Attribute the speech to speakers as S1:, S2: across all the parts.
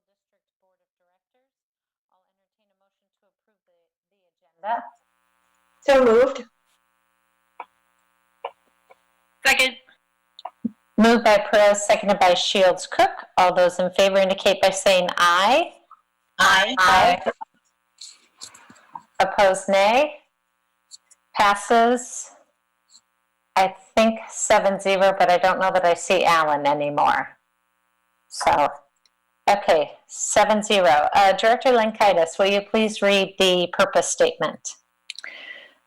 S1: School District Board of Directors. I'll entertain a motion to approve the agenda.
S2: So moved.
S3: Second.
S1: Moved by Perez, seconded by Shields Cook. All those in favor indicate by saying aye.
S3: Aye.
S1: Aye. Opposed, nay. Passes, I think 7-0, but I don't know that I see Alan anymore. So, okay, 7-0. Director Lankaitis, will you please read the purpose statement?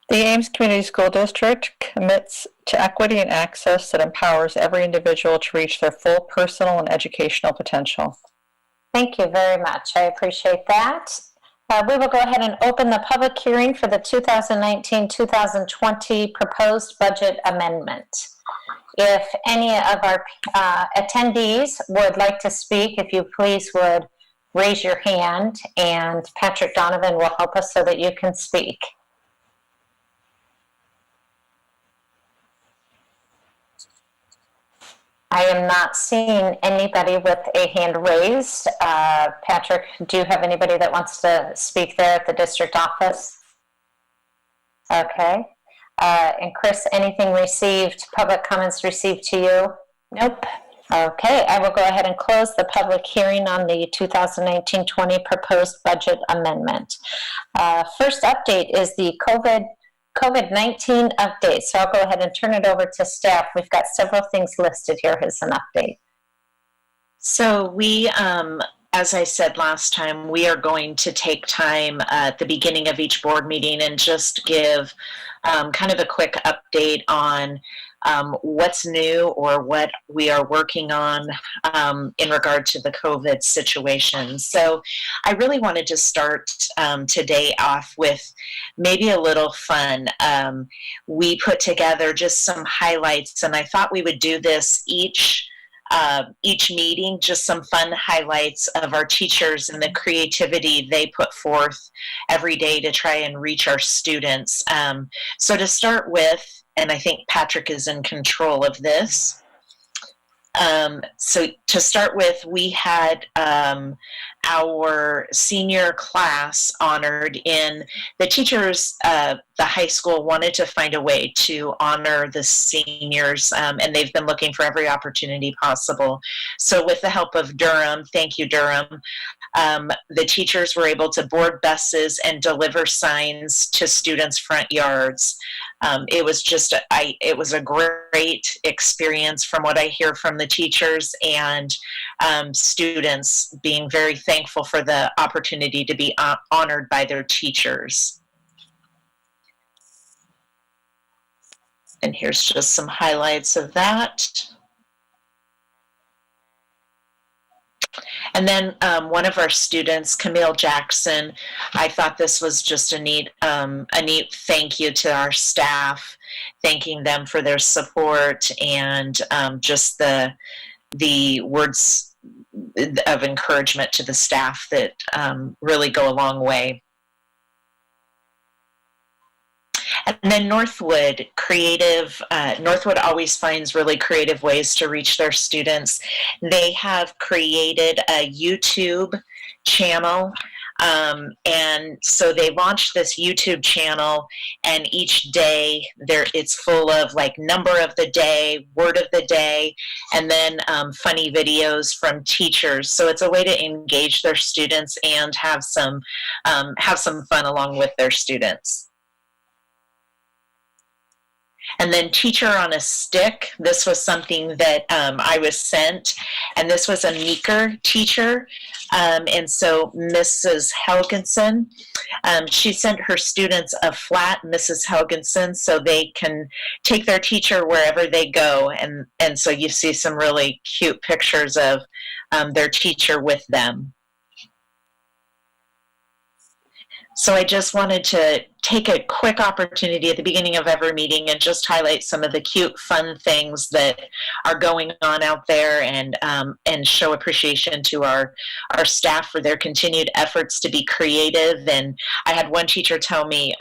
S4: The Ames Community School District commits to equity and access that empowers every individual to reach their full personal and educational potential.
S1: Thank you very much. I appreciate that. We will go ahead and open the public hearing for the 2019-2020 proposed budget amendment. If any of our attendees would like to speak, if you please would raise your hand, and Patrick Donovan will help us so that you can speak. I am not seeing anybody with a hand raised. Patrick, do you have anybody that wants to speak there at the district office? Okay. And Chris, anything received, public comments received to you?
S3: Nope.
S1: Okay, I will go ahead and close the public hearing on the 2019-20 proposed budget amendment. First update is the COVID-19 update. So I'll go ahead and turn it over to staff. We've got several things listed here as an update.
S3: So we, as I said last time, we are going to take time at the beginning of each board meeting and just give kind of a quick update on what's new or what we are working on in regard to the COVID situation. So I really wanted to start today off with maybe a little fun. We put together just some highlights, and I thought we would do this each meeting, just some fun highlights of our teachers and the creativity they put forth every day to try and reach our students. So to start with, and I think Patrick is in control of this. So to start with, we had our senior class honored in the teachers. The high school wanted to find a way to honor the seniors, and they've been looking for every opportunity possible. So with the help of Durham, thank you, Durham, the teachers were able to board buses and deliver signs to students' front yards. It was just, it was a great experience from what I hear from the teachers and students being very thankful for the opportunity to be honored by their teachers. And here's just some highlights of that. And then one of our students, Camille Jackson, I thought this was just a neat thank you to our staff, thanking them for their support and just the words of encouragement to the staff that really go a long way. And then Northwood always finds really creative ways to reach their students. They have created a YouTube channel, and so they launched this YouTube channel, and each day it's full of like number of the day, word of the day, and then funny videos from teachers. So it's a way to engage their students and have some fun along with their students. And then Teacher on a Stick, this was something that I was sent, and this was a Meeker teacher, and so Mrs. Helgensen, she sent her students a flat Mrs. Helgensen so they can take their teacher wherever they go, and so you see some really cute pictures of their teacher with them. So I just wanted to take a quick opportunity at the beginning of every meeting and just highlight some of the cute, fun things that are going on out there, and show appreciation to our staff for their continued efforts to be creative. And I had one teacher tell me,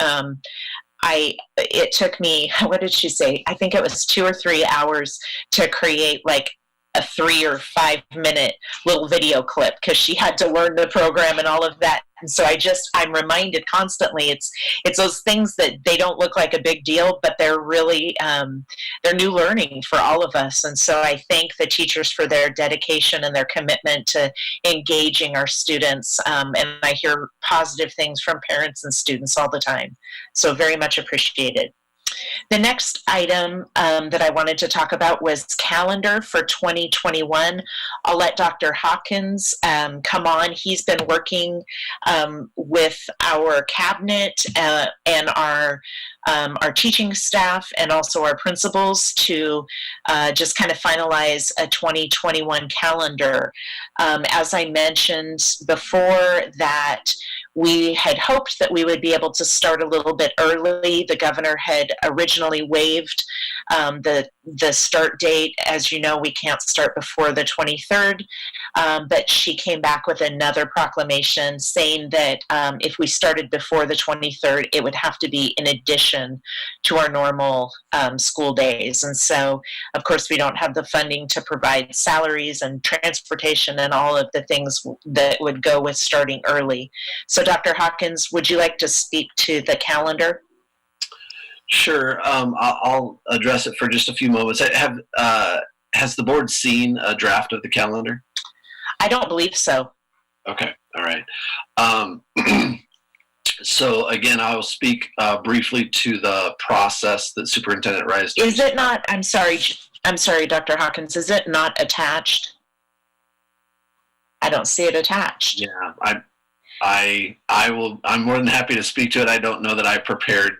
S3: it took me, what did she say? I think it was 2 or 3 hours to create like a 3 or 5 minute little video clip because she had to learn the program and all of that. And so I'm reminded constantly, it's those things that they don't look like a big deal, but they're really, they're new learning for all of us. And so I thank the teachers for their dedication and their commitment to engaging our students. And I hear positive things from parents and students all the time. So very much appreciated. The next item that I wanted to talk about was calendar for 2021. I'll let Dr. Hawkins come on. He's been working with our cabinet and our teaching staff and also our principals to just kind of finalize a 2021 calendar. As I mentioned before, that we had hoped that we would be able to start a little bit early. The governor had originally waived the start date. As you know, we can't start before the 23rd, but she came back with another proclamation saying that if we started before the 23rd, it would have to be in addition to our normal school days. And so, of course, we don't have the funding to provide salaries and transportation and all of the things that would go with starting early. So, Dr. Hawkins, would you like to speak to the calendar?
S5: Sure. I'll address it for just a few moments. Has the board seen a draft of the calendar?
S3: I don't believe so.
S5: Okay. All right. So again, I will speak briefly to the process that Superintendent Rice.
S3: Is it not? I'm sorry, Dr. Hawkins. Is it not attached? I don't see it attached.
S5: Yeah, I'm more than happy to speak to it. I don't know that I prepared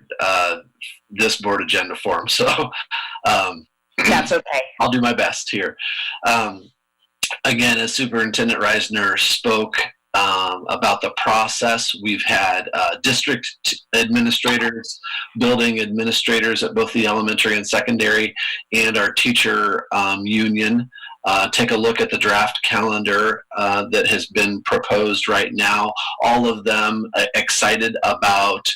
S5: this board agenda form, so
S3: that's okay.
S5: I'll do my best here. Again, as Superintendent Reisner spoke about the process, we've had district administrators, building administrators at both the elementary and secondary, and our teacher union take a look at the draft calendar that has been proposed right now. All of them excited about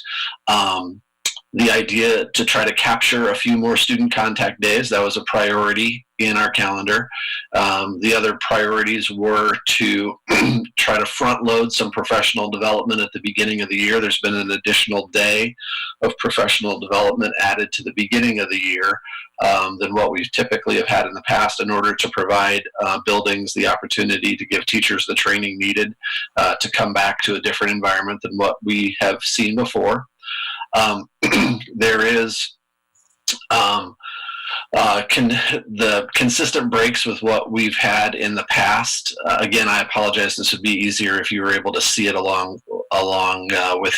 S5: the idea to try to capture a few more student contact days. That was a priority in our calendar. The other priorities were to try to front load some professional development at the beginning of the year. There's been an additional day of professional development added to the beginning of the year than what we typically have had in the past, in order to provide buildings the opportunity to give teachers the training needed to come back to a different environment than what we have seen before. There is the consistent breaks with what we've had in the past. Again, I apologize. This would be easier if you were able to see it along with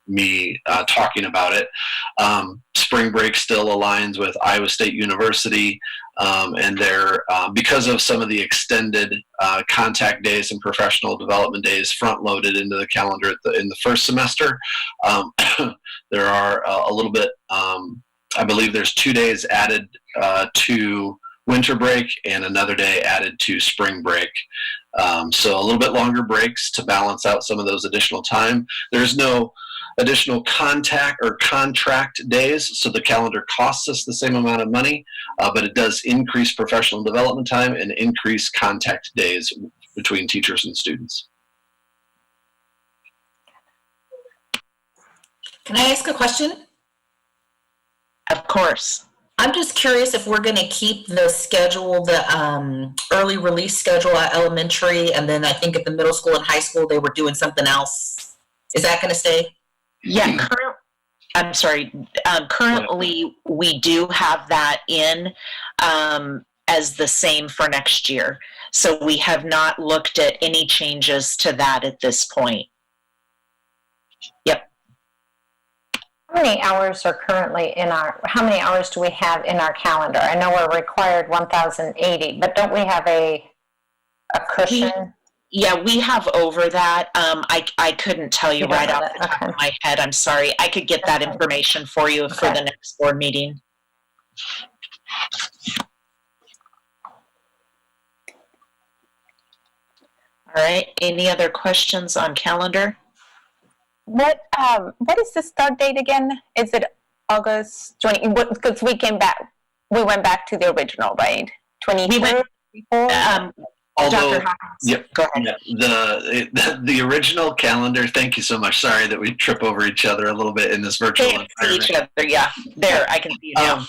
S5: me talking about it. Spring break still aligns with Iowa State University, and they're because of some of the extended contact days and professional development days front-loaded into the calendar in the first semester. There are a little bit. I believe there's 2 days added to winter break and another day added to spring break. So a little bit longer breaks to balance out some of those additional time. There's no additional contact or contract days, so the calendar costs us the same amount of money, but it does increase professional development time and increase contact days between teachers and students.
S2: Can I ask a question?
S3: Of course.
S2: I'm just curious if we're going to keep the schedule, the early release schedule at elementary, and then I think at the middle school and high school they were doing something else. Is that going to stay?
S3: Yeah, currently we do have that in as the same for next year. So we have not looked at any changes to that at this point. Yep.
S1: How many hours are currently how many hours do we have in our calendar? I know we're required 1,080, but don't we have a cushion?
S3: We have over that. I couldn't tell you right off the top of my head. I'm sorry. I could get that information for you for the next board meeting. All right. Any other questions on calendar?
S6: What is the start date again? Is it August 20? Because we went back to the original, right? 23rd? Or
S5: Although,
S3: Dr. Hawkins,
S5: yep,
S3: go ahead.
S5: the original calendar, thank you so much. Sorry that we trip over each other a little bit in this virtual
S3: Can't see
S5: environment.
S3: each other, yeah. There, I can see you now.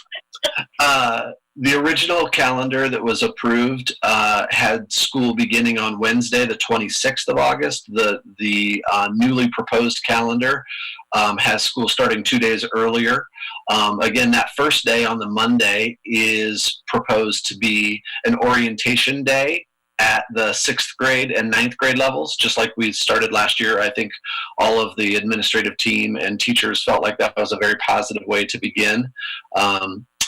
S5: The original calendar that was approved had school beginning on Wednesday, the 26th of August. The newly proposed calendar has school starting 2 days earlier. Again, that first day on the Monday is proposed to be an orientation day at the 6th grade and 9th grade levels, just like we started last year. I think all of the administrative team and teachers felt like that was a very positive way to begin.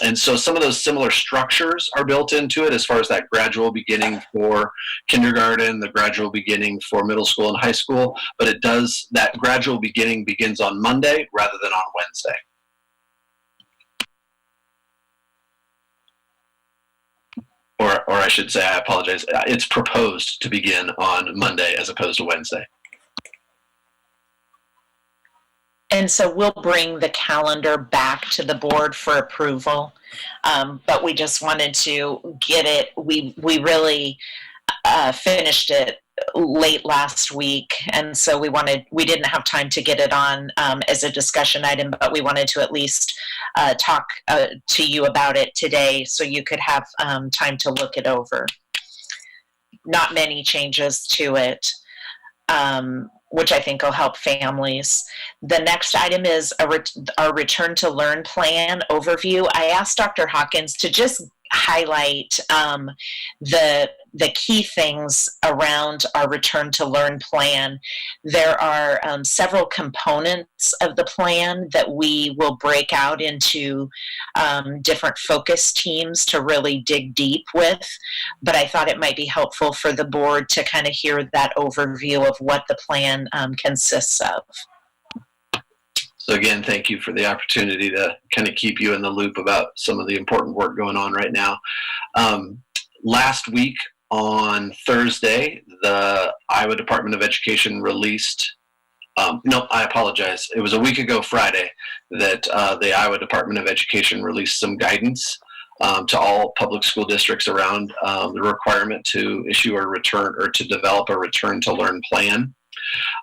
S5: And so some of those similar structures are built into it as far as that gradual beginning for kindergarten, the gradual beginning for middle school and high school, but that gradual beginning begins on Monday rather than on Wednesday. Or I should say, I apologize, it's proposed to begin on Monday as opposed to Wednesday.
S3: And so we'll bring the calendar back to the board for approval. But we just wanted to get it, we really finished it late last week. And so we didn't have time to get it on as a discussion item, but we wanted to at least talk to you about it today so you could have time to look it over. Not many changes to it. Which I think will help families. The next item is our Return to Learn plan overview. I asked Dr. Hawkins to just highlight the key things around our Return to Learn plan. There are several components of the plan that we will break out into different focus teams to really dig deep with, but I thought it might be helpful for the board to kind of hear that overview of what the plan consists of.
S5: So again, thank you for the opportunity to kind of keep you in the loop about some of the important work going on right now. Last week on Thursday, the Iowa Department of Education released, no, I apologize. It was a week ago Friday that the Iowa Department of Education released some guidance to all public school districts around the requirement to issue a return or to develop a Return to Learn plan.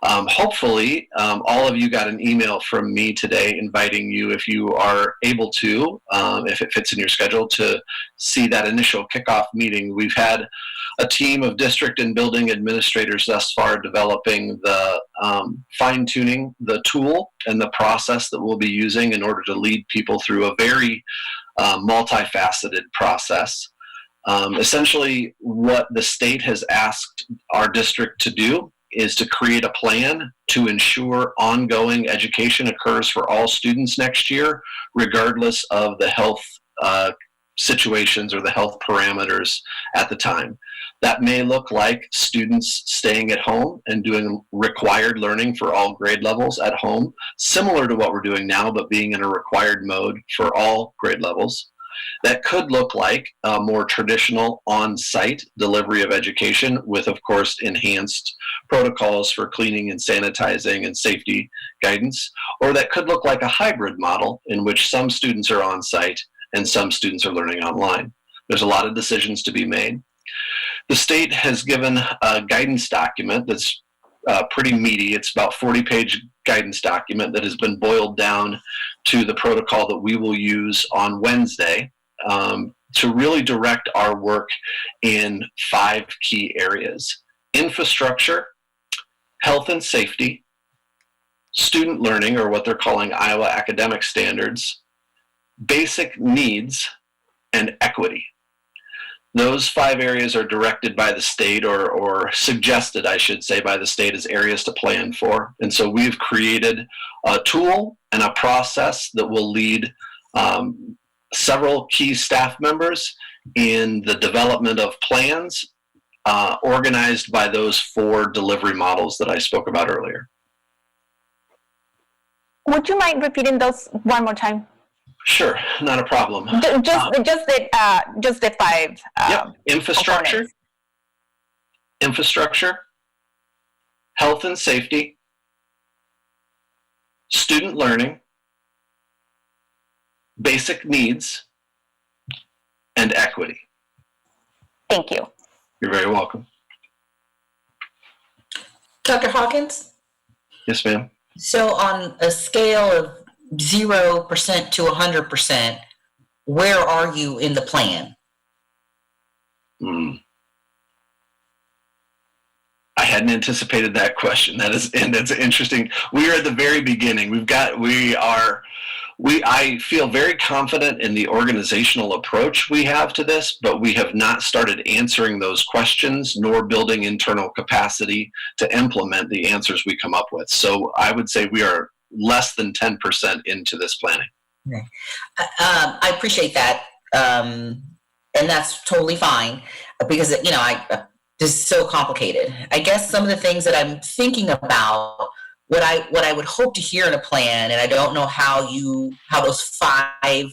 S5: Hopefully, all of you got an email from me today inviting you, if you are able to, if it fits in your schedule, to see that initial kickoff meeting. We've had a team of district and building administrators thus far developing the fine-tuning the tool and the process that we'll be using in order to lead people through a very multifaceted process. Essentially, what the state has asked our district to do is to create a plan to ensure ongoing education occurs for all students next year, regardless of the health situations or the health parameters at the time. That may look like students staying at home and doing required learning for all grade levels at home, similar to what we're doing now, but being in a required mode for all grade levels. That could look like a more traditional on-site delivery of education with, of course, enhanced protocols for cleaning and sanitizing and safety guidance. Or that could look like a hybrid model in which some students are on-site and some students are learning online. There's a lot of decisions to be made. The state has given a guidance document that's pretty meaty. It's about 40-page guidance document that has been boiled down to the protocol that we will use on Wednesday to really direct our work in 5 key areas: infrastructure, health and safety, student learning, or what they're calling Iowa academic standards, basic needs, and equity. Those 5 areas are directed by the state, or suggested, I should say, by the state as areas to plan for. And so we've created a tool and a process that will lead several key staff members in the development of plans organized by those 4 delivery models that I spoke about earlier.
S6: Would you mind repeating those one more time?
S5: Sure, not a problem.
S6: Just the 5.
S5: Yep. Infrastructure, health and safety, student learning, basic needs, and equity.
S6: Thank you.
S5: You're very welcome.
S2: Dr. Hawkins?
S5: Yes, ma'am.
S2: So on a scale of 0% to 100%, where are you in the plan?
S5: I hadn't anticipated that question. That's interesting. We are at the very beginning. I feel very confident in the organizational approach we have to this, but we have not started answering those questions nor building internal capacity to implement the answers we come up with. So I would say we are less than 10% into this planning.
S2: Okay. I appreciate that. And that's totally fine because, this is so complicated. I guess some of the things that I'm thinking about, what I would hope to hear in a plan, and I don't know how those 5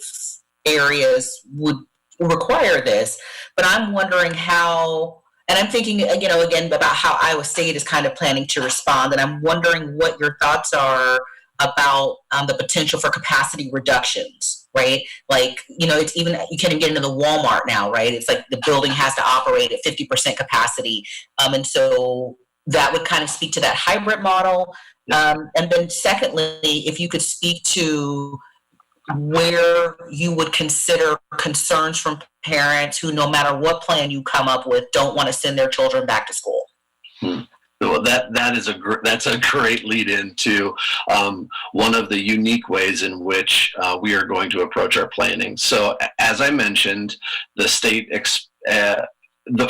S2: areas would require this, but I'm wondering how, and I'm thinking, again, about how Iowa State is kind of planning to respond, and I'm wondering what your thoughts are about the potential for capacity reductions, right? Like, it's even, you can't even get into the Walmart now, right? It's like the building has to operate at 50% capacity. And so that would kind of speak to that hybrid model. And then secondly, if you could speak to where you would consider concerns from parents who, no matter what plan you come up with, don't want to send their children back to school.
S5: Well, that's a great lead into one of the unique ways in which we are going to approach our planning. So, as I mentioned, the state,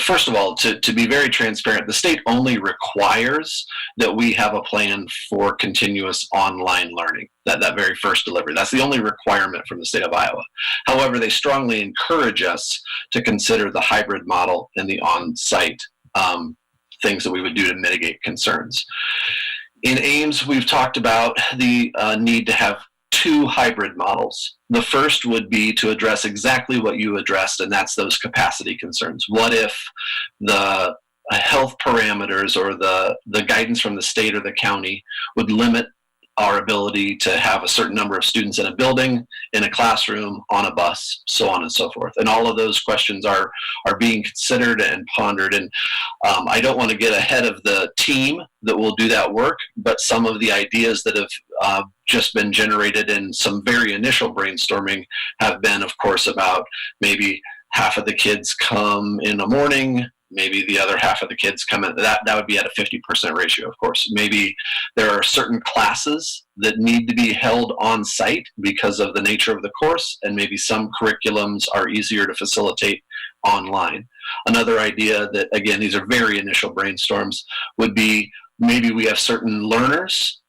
S5: first of all, to be very transparent, the state only requires that we have a plan for continuous online learning. That very first delivery. That's the only requirement from the state of Iowa. However, they strongly encourage us to consider the hybrid model and the on-site things that we would do to mitigate concerns. In Ames, we've talked about the need to have 2 hybrid models. The first would be to address exactly what you addressed, and that's those capacity concerns. What if the health parameters or the guidance from the state or the county would limit our ability to have a certain number of students in a building, in a classroom, on a bus, so on and so forth. And all of those questions are being considered and pondered. And I don't want to get ahead of the team that will do that work, but some of the ideas that have just been generated in some very initial brainstorming have been, of course, about maybe half of the kids come in the morning, maybe the other half of the kids come in. That would be at a 50% ratio, of course. Maybe there are certain classes that need to be held on site because of the nature of the course, and maybe some curriculums are easier to facilitate online. Another idea that, again, these are very initial brainstorms, would be maybe we have certain learners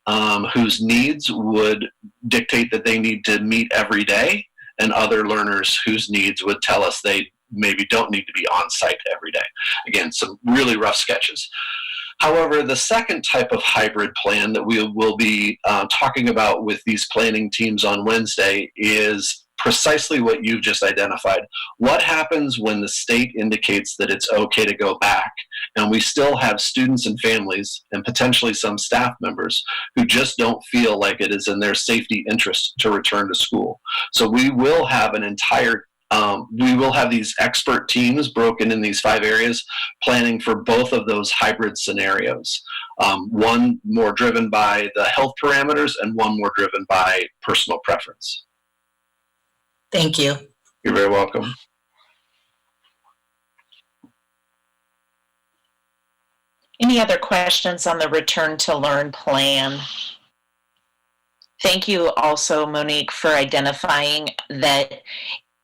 S5: whose needs would dictate that they need to meet every day, and other learners whose needs would tell us they maybe don't need to be on site every day. Again, some really rough sketches. However, the second type of hybrid plan that we will be talking about with these planning teams on Wednesday is precisely what you've just identified. What happens when the state indicates that it's okay to go back, and we still have students and families and potentially some staff members who just don't feel like it is in their safety interest to return to school? So we will have we will have these expert teams broken in these 5 areas, planning for both of those hybrid scenarios. One more driven by the health parameters and one more driven by personal preference.
S2: Thank you.
S5: You're very welcome.
S3: Any other questions on the Return to Learn plan? Thank you also, Monique, for identifying that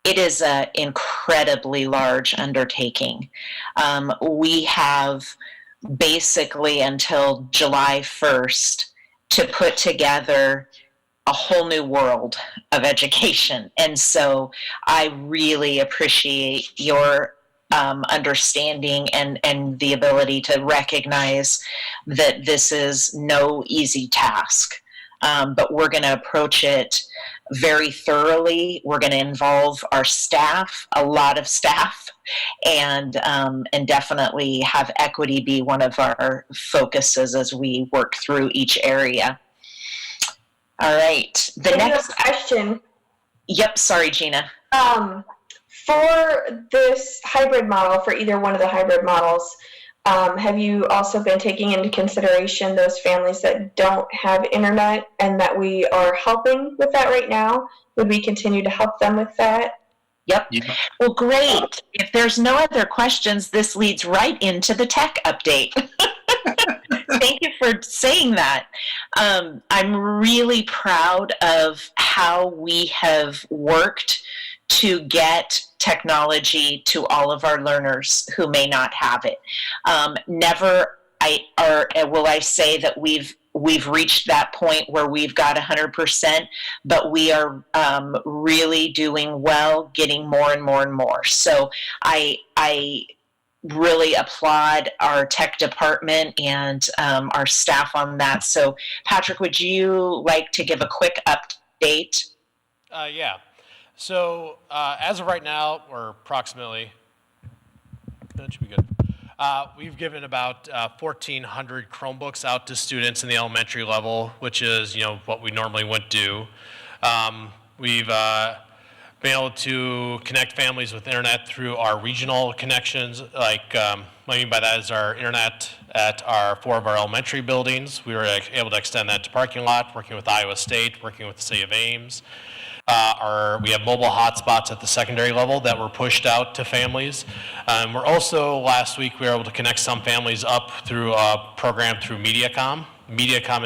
S3: it is an incredibly large undertaking. We have basically until July 1st to put together a whole new world of education. And so I really appreciate your understanding and the ability to recognize that this is no easy task. But we're going to approach it very thoroughly. We're going to involve our staff, a lot of staff, and definitely have equity be one of our focuses as we work through each area. All right. The next
S7: question.
S3: Yep. Sorry, Gina.
S7: For this hybrid model, for either one of the hybrid models, have you also been taking into consideration those families that don't have internet and that we are helping with that right now? Would we continue to help them with that?
S3: Yep.
S5: Yeah.
S3: Well, great. If there's no other questions, this leads right into the tech update. Thank you for saying that. I'm really proud of how we have worked to get technology to all of our learners who may not have it. Never will I say that we've reached that point where we've got 100%, but we are really doing well, getting more and more and more. So I really applaud our tech department and our staff on that. So Patrick, would you like to give a quick update?
S8: Yeah. So as of right now, or approximately, that should be good. We've given about 1,400 Chromebooks out to students in the elementary level, which is what we normally wouldn't do. We've been able to connect families with internet through our regional connections. Like what I mean by that is our internet at 4 of our elementary buildings. We were able to extend that to parking lot, working with Iowa State, working with the city of Ames. We have mobile hotspots at the secondary level that were pushed out to families. We're also, last week, we were able to connect some families up through a program through Mediacom. Mediacom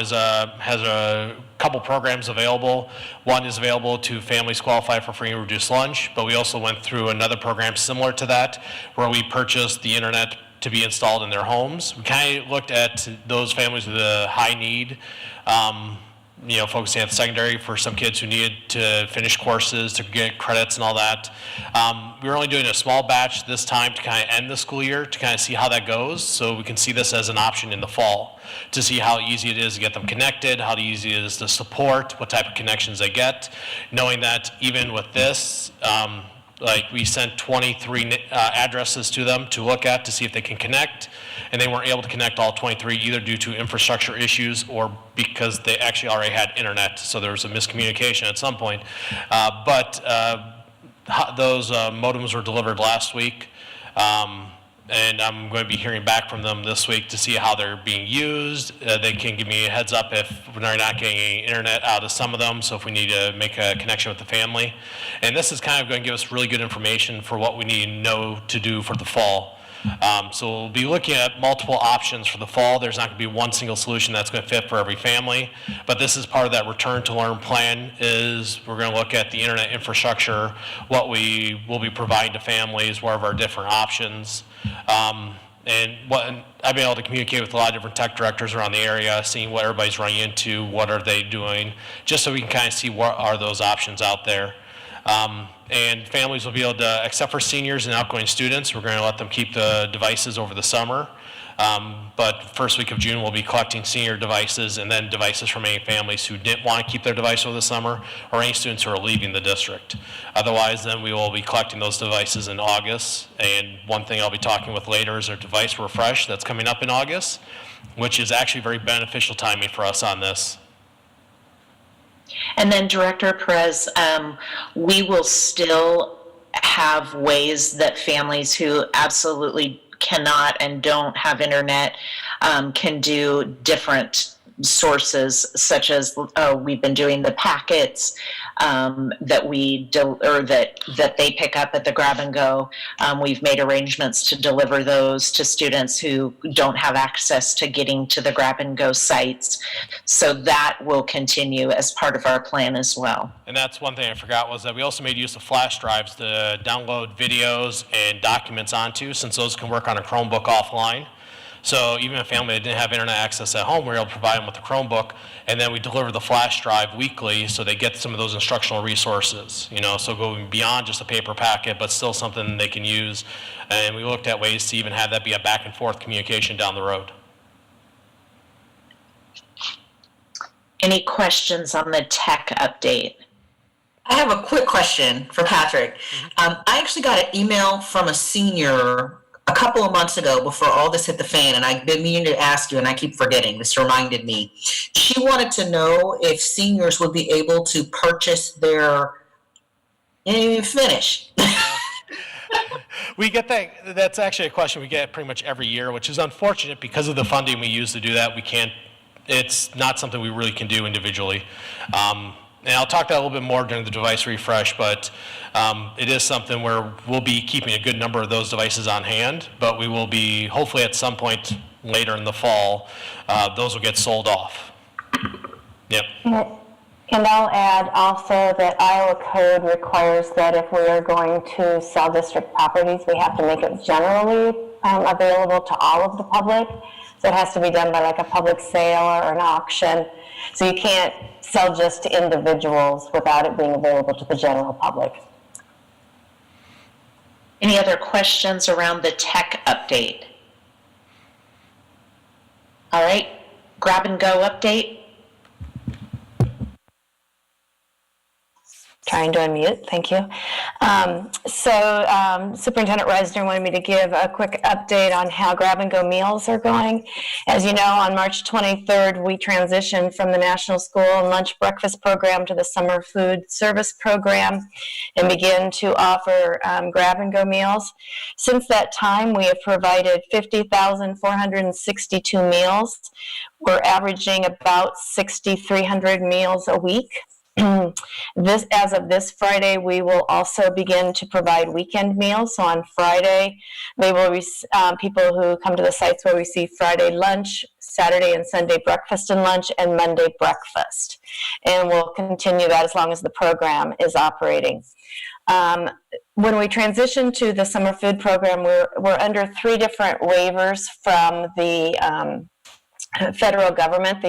S8: has a couple programs available. One is available to families qualified for free and reduced lunch, but we also went through another program similar to that where we purchased the internet to be installed in their homes. We kind of looked at those families with a high need, focusing at the secondary for some kids who needed to finish courses, to get credits and all that. We were only doing a small batch this time to kind of end the school year, to kind of see how that goes, so we can see this as an option in the fall, to see how easy it is to get them connected, how easy it is to support, what type of connections they get, knowing that even with this, we sent 23 addresses to them to look at to see if they can connect, and they weren't able to connect all 23 either due to infrastructure issues or because they actually already had internet, so there was a miscommunication at some point. But those modems were delivered last week, and I'm going to be hearing back from them this week to see how they're being used. They can give me a heads up if they're not getting any internet out of some of them, so if we need to make a connection with the family. And this is kind of going to give us really good information for what we need to know to do for the fall. So we'll be looking at multiple options for the fall. There's not going to be one single solution that's going to fit for every family, but this is part of that return to learn plan. Is we're going to look at the internet infrastructure, what we will be providing to families, what are our different options. And I've been able to communicate with a lot of different tech directors around the area, seeing what everybody's running into, what are they doing, just so we can kind of see what are those options out there. And families will be able to, except for seniors and outgoing students, we're going to let them keep the devices over the summer. But first week of June, we'll be collecting senior devices and then devices from any families who didn't want to keep their device over the summer or any students who are leaving the district. Otherwise, then we will be collecting those devices in August. And one thing I'll be talking with later is our device refresh that's coming up in August, which is actually very beneficial timing for us on this.
S3: And then Director Perez, we will still have ways that families who absolutely cannot and don't have internet can do different sources, such as we've been doing the packets that that they pick up at the grab and go. We've made arrangements to deliver those to students who don't have access to getting to the grab and go sites. So that will continue as part of our plan as well.
S8: And that's one thing I forgot, was that we also made use of flash drives to download videos and documents onto, since those can work on a Chromebook offline. So even a family that didn't have internet access at home, we were able to provide them with a Chromebook, and then we deliver the flash drive weekly so they get some of those instructional resources, so going beyond just a paper packet, but still something they can use. And we looked at ways to even have that be a back and forth communication down the road.
S3: Any questions on the tech update?
S2: I have a quick question for Patrick. I actually got an email from a senior a couple of months ago before all this hit the fan, and I've been meaning to ask you, and I keep forgetting. This reminded me. She wanted to know if seniors would be able to purchase their, you didn't even finish.
S8: We get that. That's actually a question we get pretty much every year, which is unfortunate because of the funding we use to do that. We can't. It's not something we really can do individually. And I'll talk that a little bit more during the device refresh, but it is something where we'll be keeping a good number of those devices on hand, but we will be, hopefully at some point later in the fall, those will get sold off. Yep.
S1: And I'll add also that Iowa code requires that if we are going to sell district properties, we have to make it generally available to all of the public. So it has to be done by like a public sale or an auction. So you can't sell just to individuals without it being available to the general public.
S3: Any other questions around the tech update? All right, grab and go update.
S1: Trying to unmute, thank you. Superintendent Reisner wanted me to give a quick update on how grab-and-go meals are going. As you know, on March 23rd, we transitioned from the National School and Lunch Breakfast Program to the Summer Food Service Program and began to offer grab-and-go meals. Since that time, we have provided 50,462 meals. We're averaging about 6,300 meals a week. As of this Friday, we will also begin to provide weekend meals. So on Friday, they will people who come to the sites will receive Friday lunch, Saturday and Sunday breakfast and lunch, and Monday breakfast. And we'll continue that as long as the program is operating. When we transition to the summer food program, we're under 3 different waivers from the federal government.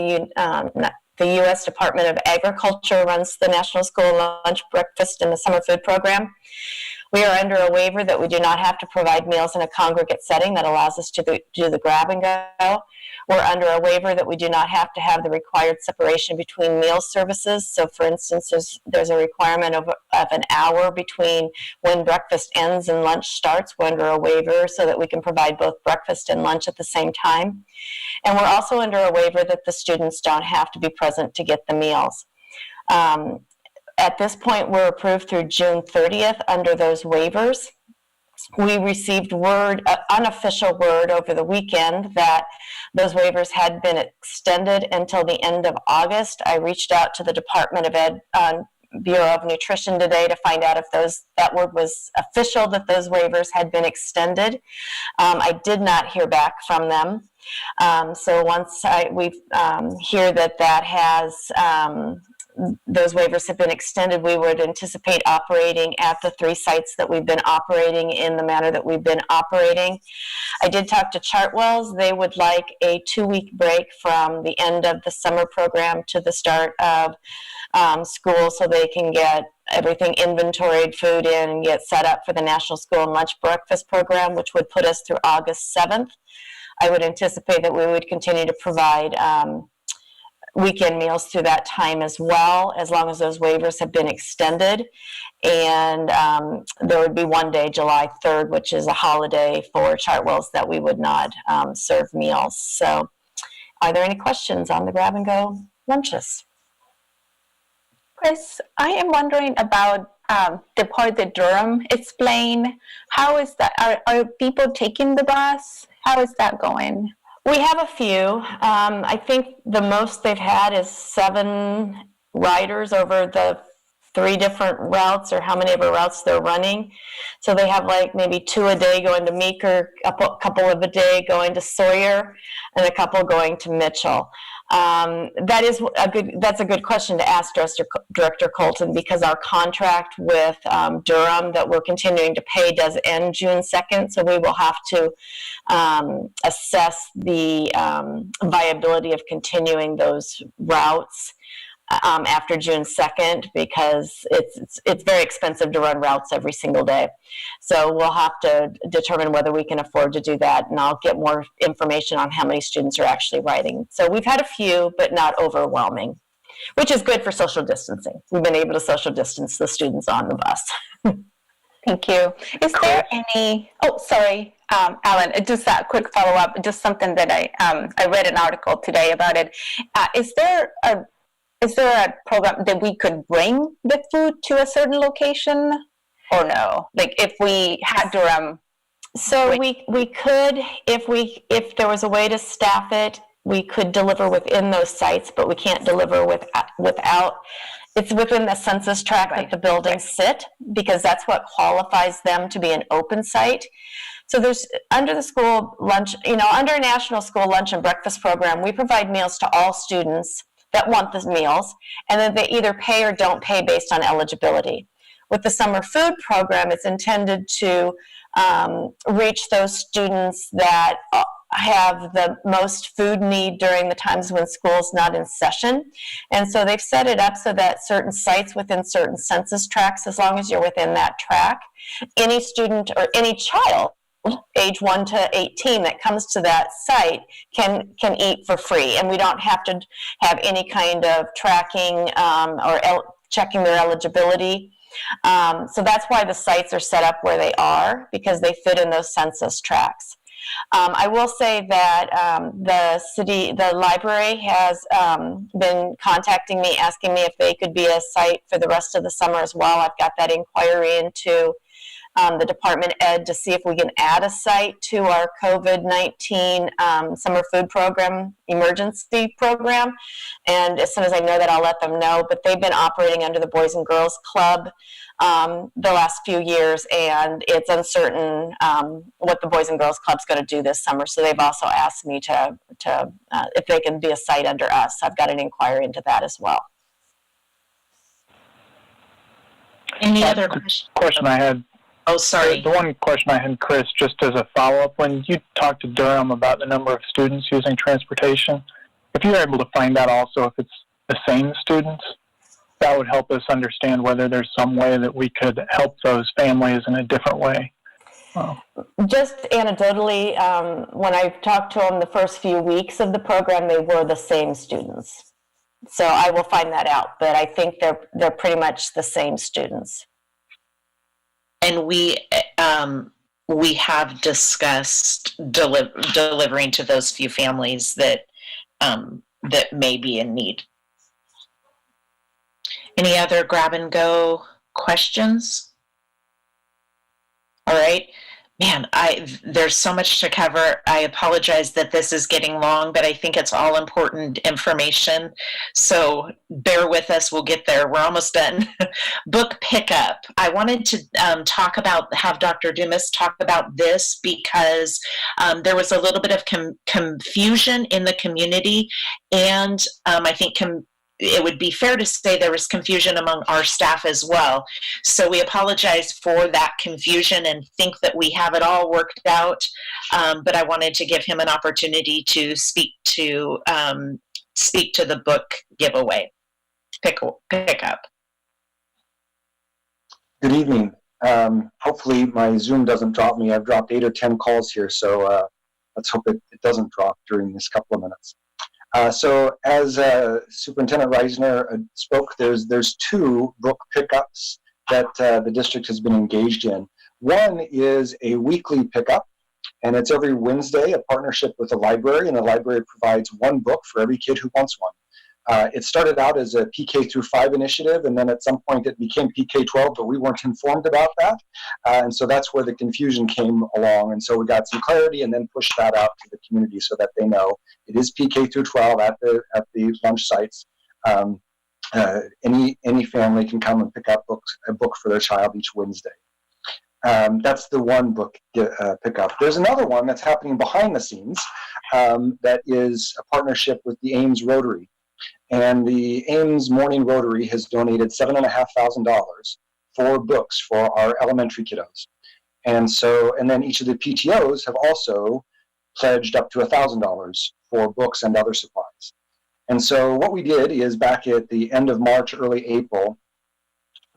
S1: The U.S. Department of Agriculture runs the National School Lunch, Breakfast, and the Summer Food Program. We are under a waiver that we do not have to provide meals in a congregate setting that allows us to do the grab and go. We're under a waiver that we do not have to have the required separation between meal services. So for instance, there's a requirement of an hour between when breakfast ends and lunch starts. We're under a waiver so that we can provide both breakfast and lunch at the same time. And we're also under a waiver that the students don't have to be present to get the meals. At this point, we're approved through June 30th under those waivers. We received unofficial word over the weekend that those waivers had been extended until the end of August. I reached out to the Department of Ed Bureau of Nutrition today to find out if that word was official, that those waivers had been extended. I did not hear back from them. So once we hear that has those waivers have been extended, we would anticipate operating at the 3 sites that we've been operating in the manner that we've been operating. I did talk to Chartwells. They would like a 2-week break from the end of the summer program to the start of school so they can get everything inventoried, food in, and get set up for the National School and Lunch Breakfast Program, which would put us through August 7th. I would anticipate that we would continue to provide weekend meals through that time as well, as long as those waivers have been extended. And there would be one day, July 3rd, which is a holiday for Chartwells, that we would not serve meals. So are there any questions on the grab-and-go lunches?
S6: Chris, I am wondering about the part that Durham explained. How is that? Are people taking the bus? How is that going?
S1: We have a few. I think the most they've had is 7 riders over the 3 different routes, or how many of our routes they're running. So they have like maybe 2 a day going to Meeker, a couple of a day going to Sawyer, and a couple going to Mitchell. That's a good question to ask Director Colton, because our contract with Durham that we're continuing to pay does end June 2nd, so we will have to assess the viability of continuing those routes after June 2nd, because it's very expensive to run routes every single day. So we'll have to determine whether we can afford to do that, and I'll get more information on how many students are actually riding. So we've had a few, but not overwhelming, which is good for social distancing. We've been able to social distance the students on the bus.
S6: Thank you. Is there any, sorry, Alan, just a quick follow-up, just something that I read an article today about it. Is there a program that we could bring the food to a certain location, or no? Like if we had Durham So we could, if there was a way to staff it, we could deliver within those sites, but we can't deliver without. It's within the census tract that the buildings sit, because that's what qualifies them to be an open site. So there's, under the school lunch, under a national school lunch and breakfast program, we provide meals to all students that want the meals, and then they either pay or don't pay based on eligibility. With the summer food program, it's intended to reach those students that have the most food need during the times when school's not in session. And so they've set it up so that certain sites within certain census tracts, as long as you're within that track, any student or any child age 1 to 18 that comes to that site can eat for free, and we don't have to have any kind of tracking or checking their eligibility. So that's why the sites are set up where they are, because they fit in those census tracts. I will say that the library has been contacting me, asking me if they could be a site for the rest of the summer as well. I've got that inquiry into the Department Ed to see if we can add a site to our COVID-19 summer food program, emergency program. And as soon as I know that, I'll let them know. But they've been operating under the Boys and Girls Club the last few years, and it's uncertain what the Boys and Girls Club's going to do this summer. So they've also asked me to if they can be a site under us. I've got an inquiry into that as well.
S3: Any other questions?
S9: Question I had.
S3: Oh, sorry.
S9: The one question I had, Chris, just as a follow-up, when you talked to Durham about the number of students using transportation, if you're able to find out also if it's the same students, that would help us understand whether there's some way that we could help those families in a different way.
S6: Just anecdotally, when I talked to them the first few weeks of the program, they were the same students. So I will find that out, but I think they're pretty much the same students.
S3: And we have discussed delivering to those few families that may be in need. Any other grab and go questions? All right. Man, there's so much to cover. I apologize that this is getting long, but I think it's all important information. So bear with us. We'll get there. We're almost done. Book pickup. I wanted to have Dr. Dumas talk about this because there was a little bit of confusion in the community, and I think it would be fair to say there was confusion among our staff as well. So we apologize for that confusion and think that we have it all worked out. But I wanted to give him an opportunity to speak to the book giveaway pick up.
S10: Good evening. Hopefully my Zoom doesn't drop me. I've dropped 8 or 10 calls here, so let's hope it doesn't drop during this couple of minutes. So as Superintendent Reisner spoke, there's 2 book pickups that the district has been engaged in. One is a weekly pickup, and it's every Wednesday, a partnership with the library, and the library provides 1 book for every kid who wants one. It started out as a PK through 5 initiative, and then at some point it became PK-12, but we weren't informed about that. And so that's where the confusion came along. And so we got some clarity and then pushed that out to the community so that they know it is PK through 12 at the lunch sites. Any family can come and pick up a book for their child each Wednesday. That's the one book pickup. There's another one that's happening behind the scenes that is a partnership with the Ames Rotary. And the Ames Morning Rotary has donated $7,500 for books for our elementary kiddos. And then each of the PTOs have also pledged up to $1,000 for books and other supplies. And so what we did is back at the end of March, early April,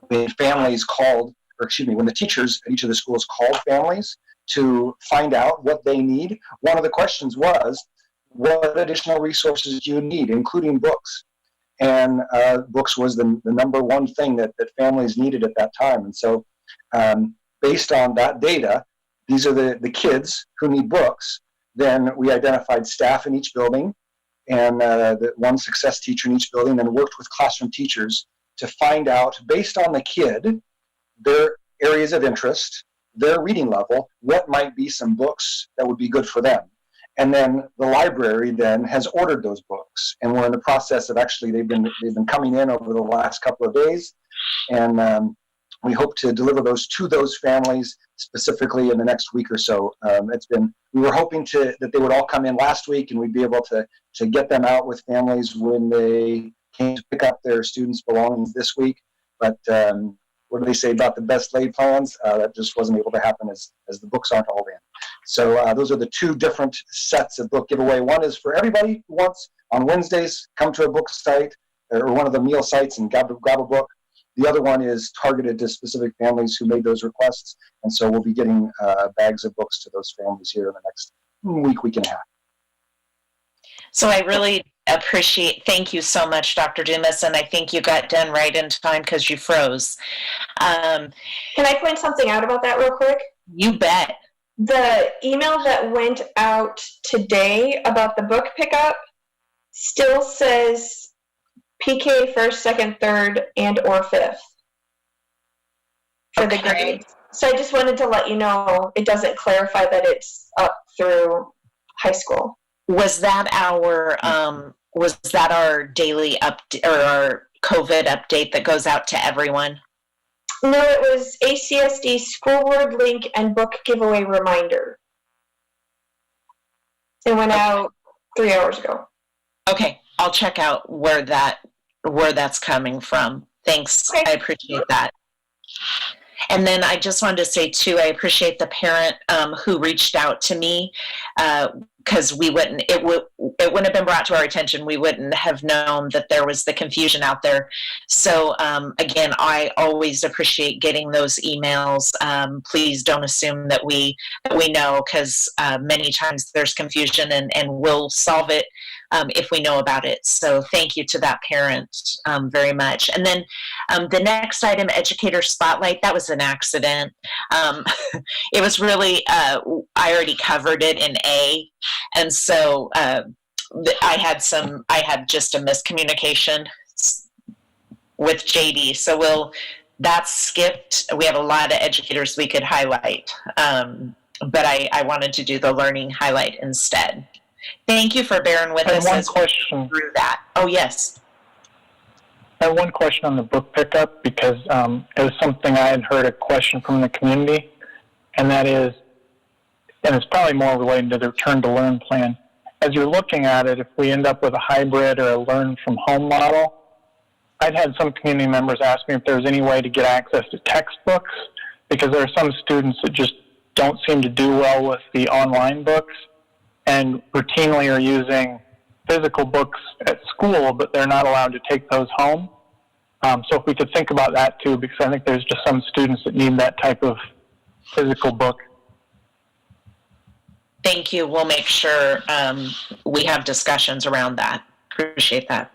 S10: when the teachers at each of the schools called families to find out what they need, one of the questions was, what additional resources do you need, including books? And books was the number one thing that families needed at that time. And so based on that data, these are the kids who need books. Then we identified staff in each building and the one success teacher in each building, then worked with classroom teachers to find out, based on the kid, their areas of interest, their reading level, what might be some books that would be good for them. And then the library then has ordered those books, and we're in the process of actually they've been coming in over the last couple of days, and we hope to deliver those to those families specifically in the next week or so. We were hoping that they would all come in last week, and we'd be able to get them out with families when they came to pick up their students' belongings this week. But what do they say about the best laid plans? That just wasn't able to happen as the books aren't all in. So those are the two different sets of book giveaway. One is for everybody who wants on Wednesdays, come to a book site or one of the meal sites and grab a book. The other one is targeted to specific families who made those requests. And so we'll be getting bags of books to those families here in the next week and a half.
S3: So I really thank you so much, Dr. Dumas, and I think you got done right in time because you froze.
S7: Can I point something out about that real quick?
S3: You bet.
S7: The email that went out today about the book pickup still says PK first, second, third, and or fifth for the grades. So I just wanted to let you know it doesn't clarify that it's up through high school.
S3: Was that our daily update or our COVID update that goes out to everyone?
S7: No, it was ACSD school board link and book giveaway reminder. It went out 3 hours ago.
S3: Okay, I'll check out where that's coming from. Thanks,
S7: Okay.
S3: I appreciate that. And then I just wanted to say too, I appreciate the parent who reached out to me because it wouldn't have been brought to our attention. We wouldn't have known that there was the confusion out there. So again, I always appreciate getting those emails. Please don't assume that we know, because many times there's confusion, and we'll solve it if we know about it. So thank you to that parent very much. And then the next item, educator spotlight, that was an accident. It was really, I already covered it in A. And so I had just a miscommunication with JD. So that's skipped. We have a lot of educators we could highlight. But I wanted to do the learning highlight instead. Thank you for bearing with us
S9: one
S3: as
S9: question.
S3: we through that. Oh, yes.
S9: I have one question on the book pickup, because it was something I had heard a question from the community, and that is, and it's probably more related to the return to learn plan. As you're looking at it, if we end up with a hybrid or a learn from home model, I'd had some community members ask me if there's any way to get access to textbooks, because there are some students that just don't seem to do well with the online books and routinely are using physical books at school, but they're not allowed to take those home. So if we could think about that too, because I think there's just some students that need that type of physical book.
S3: Thank you. We'll make sure we have discussions around that. Appreciate that.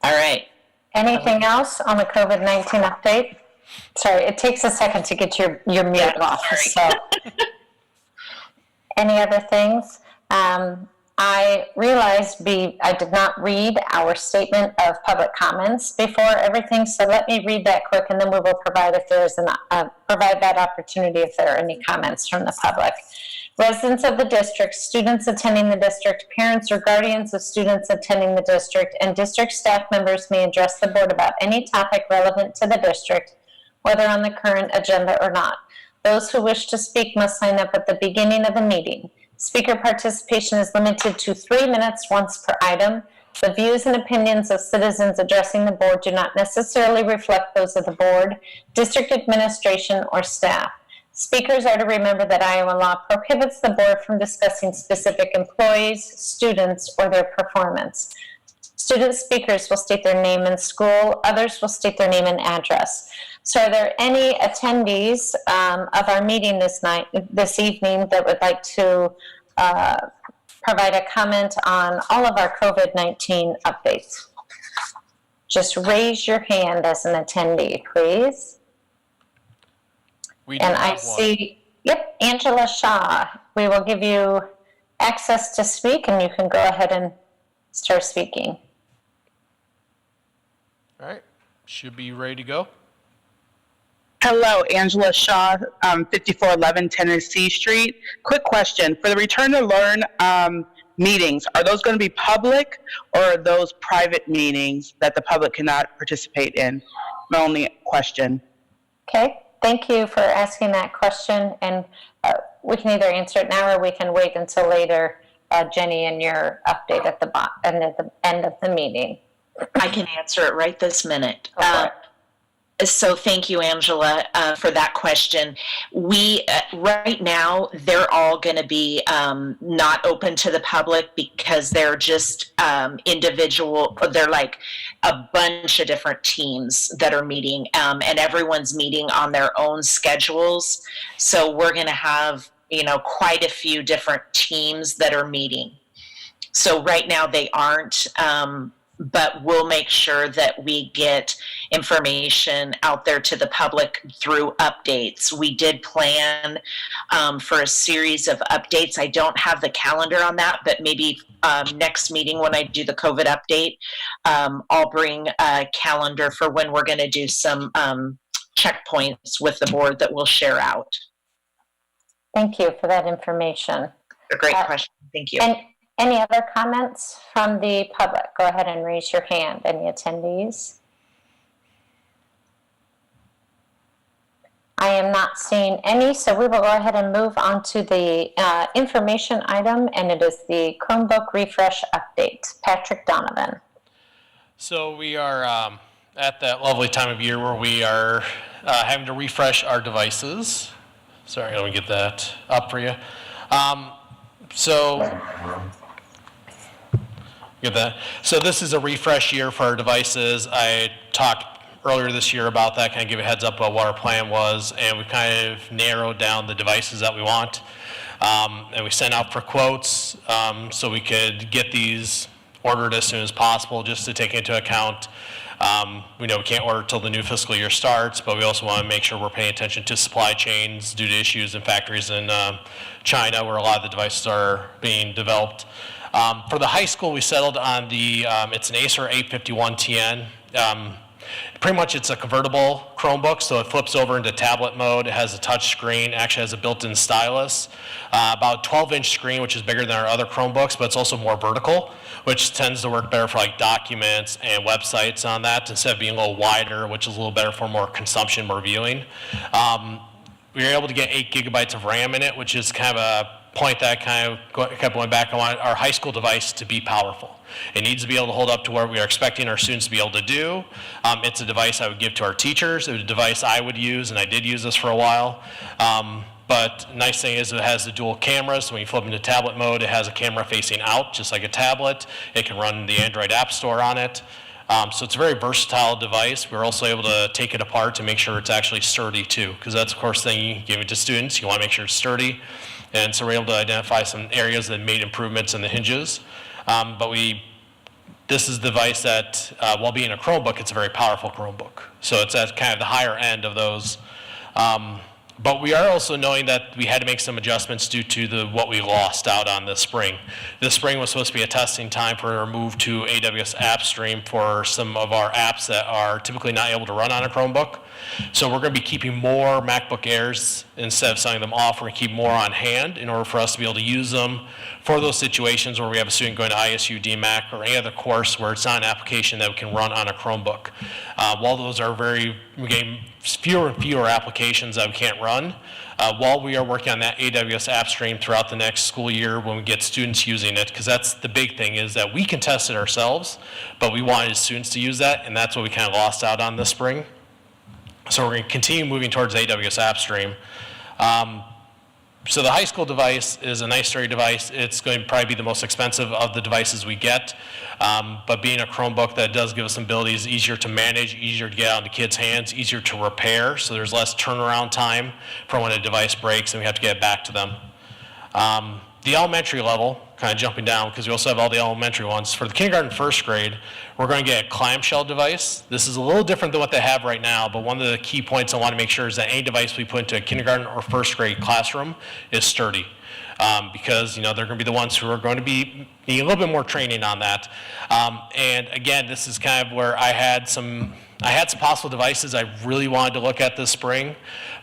S3: All right.
S1: Anything else on the COVID-19 update? Sorry, it takes a second to get your mute off. So, any other things? I realized I did not read our statement of public comments before everything, so let me read that quick, and then we will provide provide that opportunity if there are any comments from the public. Residents of the district, students attending the district, parents or guardians of students attending the district, and district staff members may address the board about any topic relevant to the district, whether on the current agenda or not. Those who wish to speak must sign up at the beginning of the meeting. Speaker participation is limited to 3 minutes once per item. The views and opinions of citizens addressing the board do not necessarily reflect those of the board, district administration, or staff. Speakers are to remember that Iowa law prohibits the board from discussing specific employees, students, or their performance. Student speakers will state their name and school. Others will state their name and address. So are there any attendees of our meeting this evening that would like to provide a comment on all of our COVID-19 updates? Just raise your hand as an attendee, please.
S8: We do
S1: And I
S8: have one.
S1: see, yep, Angela Shaw. We will give you access to speak, and you can go ahead and start speaking.
S8: All right, should be ready to go.
S11: Hello, Angela Shaw, 5411 Tennessee Street. Quick question. For the Return to Learn meetings, are those going to be public or are those private meetings that the public cannot participate in? My only question.
S1: Okay, thank you for asking that question. And we can either answer it now or we can wait until later, Jenny, in your update at the end of the meeting.
S3: I can answer it right this minute.
S1: Okay.
S3: So thank you, Angela, for that question. We, right now, they're all going to be not open to the public because they're just individual, they're like a bunch of different teams that are meeting, and everyone's meeting on their own schedules. So we're going to have, quite a few different teams that are meeting. So right now they aren't, but we'll make sure that we get information out there to the public through updates. We did plan for a series of updates. I don't have the calendar on that, but maybe next meeting when I do the COVID update, I'll bring a calendar for when we're going to do some checkpoints with the board that we'll share out.
S1: Thank you for that information.
S3: A great question. Thank you.
S1: And any other comments from the public? Go ahead and raise your hand. Any attendees? I am not seeing any, so we will go ahead and move on to the information item, and it is the Chromebook refresh update. Patrick Donovan.
S8: So we are at that lovely time of year where we are having to refresh our devices. Sorry, let me get that up for you. Get that. So this is a refresh year for our devices. I talked earlier this year about that, kind of give a heads up about what our plan was, and we kind of narrowed down the devices that we want. And we sent out for quotes so we could get these ordered as soon as possible, just to take into account, we know we can't order till the new fiscal year starts, but we also want to make sure we're paying attention to supply chains due to issues in factories in China where a lot of the devices are being developed. For the high school, we settled on the, it's an Acer 851TN. Pretty much it's a convertible Chromebook, so it flips over into tablet mode. It has a touch screen, actually has a built-in stylus. About 12-inch screen, which is bigger than our other Chromebooks, but it's also more vertical, which tends to work better for like documents and websites on that, instead of being a little wider, which is a little better for more consumption, more viewing. We were able to get 8 gigabytes of RAM in it, which is kind of a point that I kind of kept going back. I want our high school device to be powerful. It needs to be able to hold up to what we are expecting our students to be able to do. It's a device I would give to our teachers. It was a device I would use, and I did use this for a while. But nice thing is it has the dual cameras. So when you flip into tablet mode, it has a camera facing out, just like a tablet. It can run the Android App Store on it. So it's a very versatile device. We're also able to take it apart to make sure it's actually sturdy too, because that's of course the thing you give it to students. You want to make sure it's sturdy. And so we're able to identify some areas that made improvements in the hinges. This is the device that, while being a Chromebook, it's a very powerful Chromebook. So it's at kind of the higher end of those. But we are also knowing that we had to make some adjustments due to what we lost out on this spring. This spring was supposed to be a testing time for a move to AWS AppStream for some of our apps that are typically not able to run on a Chromebook. So we're going to be keeping more MacBook Airs instead of selling them off. We're going to keep more on hand in order for us to be able to use them for those situations where we have a student going to ISU, DMAC, or any other course where it's not an application that we can run on a Chromebook. While those are we're getting fewer and fewer applications that we can't run, while we are working on that AWS AppStream throughout the next school year when we get students using it, because that's the big thing, is that we can test it ourselves, but we wanted students to use that, and that's what we kind of lost out on this spring. So we're going to continue moving towards AWS AppStream. So the high school device is a nice sturdy device. It's going to probably be the most expensive of the devices we get. But being a Chromebook, that does give us some abilities, easier to manage, easier to get out into kids' hands, easier to repair. So there's less turnaround time for when a device breaks and we have to get it back to them. The elementary level, kind of jumping down because we also have all the elementary ones. For the kindergarten first grade, we're going to get a clamshell device. This is a little different than what they have right now, but one of the key points I want to make sure is that any device we put into a kindergarten or first grade classroom is sturdy. because, they're going to be the ones who are going to be needing a little bit more training on that. And again, this is kind of where I had some possible devices I really wanted to look at this spring,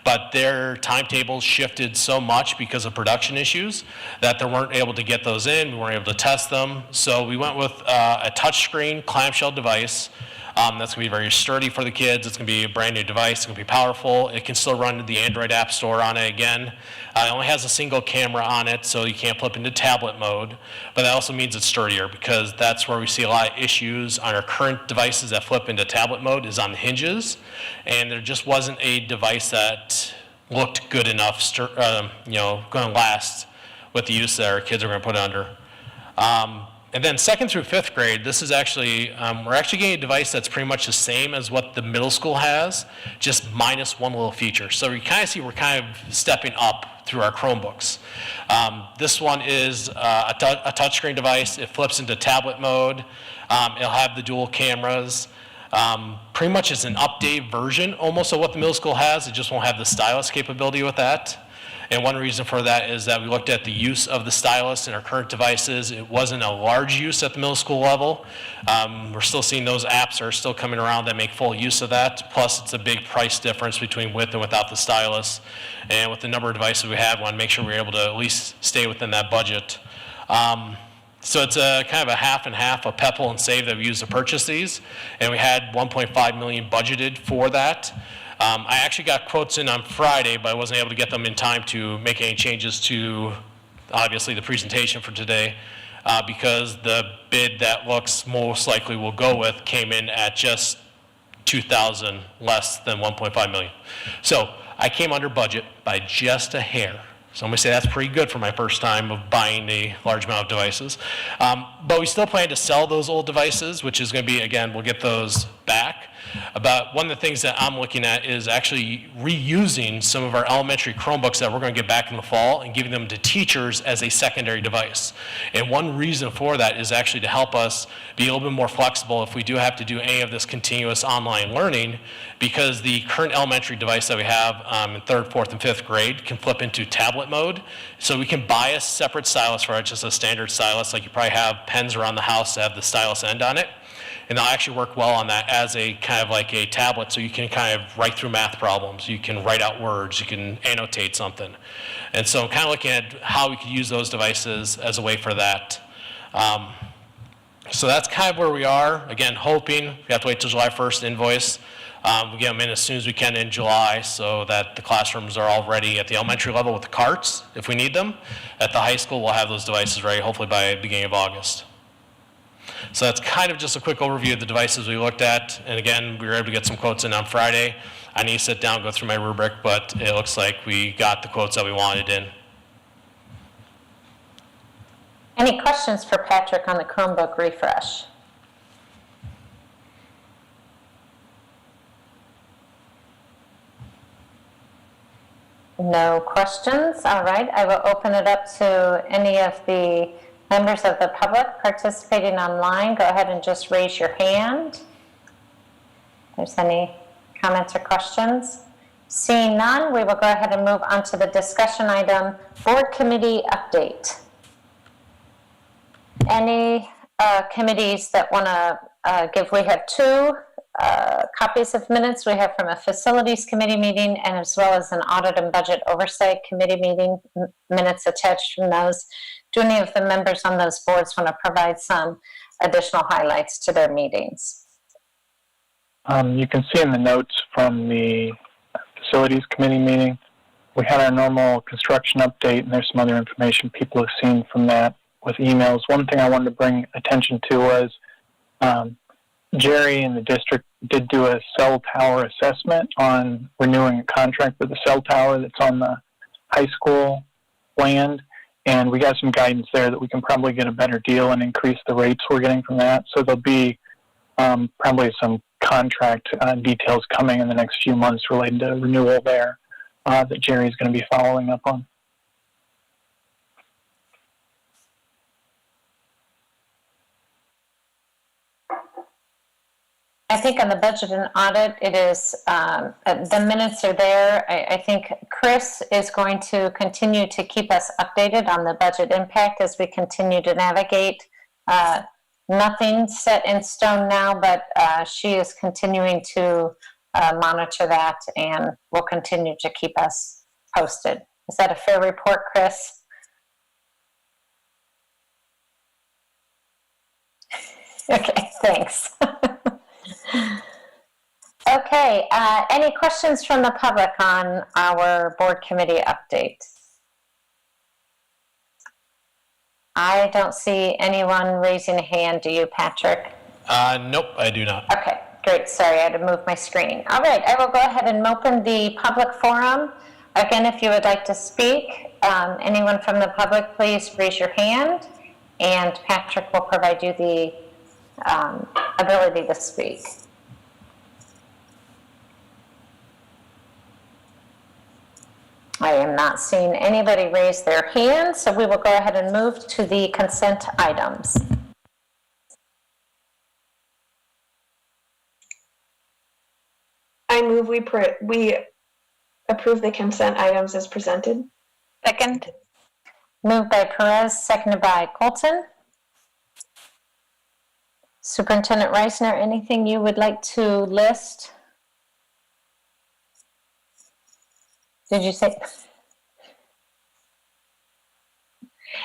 S8: but their timetables shifted so much because of production issues that they weren't able to get those in. We weren't able to test them. So we went with a touchscreen clamshell device. That's going to be very sturdy for the kids. It's going to be a brand new device. It's going to be powerful. It can still run the Android App Store on it again. It only has a single camera on it, so you can't flip into tablet mode. But that also means it's sturdier, because that's where we see a lot of issues on our current devices that flip into tablet mode is on the hinges. And there just wasn't a device that looked good enough, going to last with the use that our kids are going to put under. And then 2nd through 5th grade, this is actually, we're actually getting a device that's pretty much the same as what the middle school has, just minus one little feature. So you kind of see we're kind of stepping up through our Chromebooks. This one is a touchscreen device. It flips into tablet mode. It'll have the dual cameras. Pretty much it's an updated version almost of what the middle school has. It just won't have the stylus capability with that. And one reason for that is that we looked at the use of the stylus in our current devices. It wasn't a large use at the middle school level. We're still seeing those apps are still coming around that make full use of that. Plus, it's a big price difference between with and without the stylus. And with the number of devices we have, we want to make sure we're able to at least stay within that budget. So it's a kind of a half and half of PEPL and SAVE that we use to purchase these. And we had 1.5 million budgeted for that. I actually got quotes in on Friday, but I wasn't able to get them in time to make any changes to, obviously, the presentation for today, because the bid that looks most likely we'll go with came in at just 2,000 less than 1.5 million. So I came under budget by just a hair. So I'm going to say that's pretty good for my first time of buying a large amount of devices. But we still plan to sell those old devices, which is going to be, again, we'll get those back. But one of the things that I'm looking at is actually reusing some of our elementary Chromebooks that we're going to get back in the fall and giving them to teachers as a secondary device. And one reason for that is actually to help us be a little bit more flexible if we do have to do any of this continuous online learning, because the current elementary device that we have in 3rd, 4th, and 5th grade can flip into tablet mode. So we can buy a separate stylus for it, just a standard stylus, like you probably have pens around the house that have the stylus end on it. And they'll actually work well on that as a kind of like a tablet, so you can kind of write through math problems, you can write out words, you can annotate something. And so I'm kind of looking at how we could use those devices as a way for that. So that's kind of where we are. Again, hoping, we have to wait till July 1st invoice. We get them in as soon as we can in July so that the classrooms are all ready at the elementary level with the carts if we need them. At the high school, we'll have those devices ready hopefully by the beginning of August. So that's kind of just a quick overview of the devices we looked at. And again, we were able to get some quotes in on Friday. I need to sit down and go through my rubric, but it looks like we got the quotes that we wanted in.
S1: Any questions for Patrick on the Chromebook refresh? No questions. All right. I will open it up to any of the members of the public participating online. Go ahead and just raise your hand. If there's any comments or questions. Seeing none, we will go ahead and move on to the discussion item, board committee update. Any committees that want to give? We have 2 copies of minutes. We have from a facilities committee meeting and as well as an audit and budget oversight committee meeting minutes attached from those. Do any of the members on those boards want to provide some additional highlights to their meetings?
S9: You can see in the notes from the facilities committee meeting, we had our normal construction update, and there's some other information people have seen from that with emails. One thing I wanted to bring attention to was Jerry and the district did do a cell tower assessment on renewing a contract with the cell tower that's on the high school land. And we got some guidance there that we can probably get a better deal and increase the rates we're getting from that. So there'll be probably some contract details coming in the next few months related to renewal there that Jerry's going to be following up on.
S1: I think on the budget and audit, it is, the minutes are there. I think Chris is going to continue to keep us updated on the budget impact as we continue to navigate. Nothing set in stone now, but she is continuing to monitor that and will continue to keep us posted. Is that a fair report, Chris? Okay, thanks. Okay, any questions from the public on our board committee update? I don't see anyone raising a hand. Do you, Patrick?
S8: Nope, I do not.
S1: Okay, great. Sorry, I had to move my screen. All right, I will go ahead and open the public forum. Again, if you would like to speak, anyone from the public, please raise your hand, and Patrick will provide you the ability to speak. I am not seeing anybody raise their hand, so we will go ahead and move to the consent items.
S7: I move we approve the consent items as presented.
S6: Second.
S1: Moved by Perez, seconded by Colton. Superintendent Reisner, anything you would like to list? Did you say?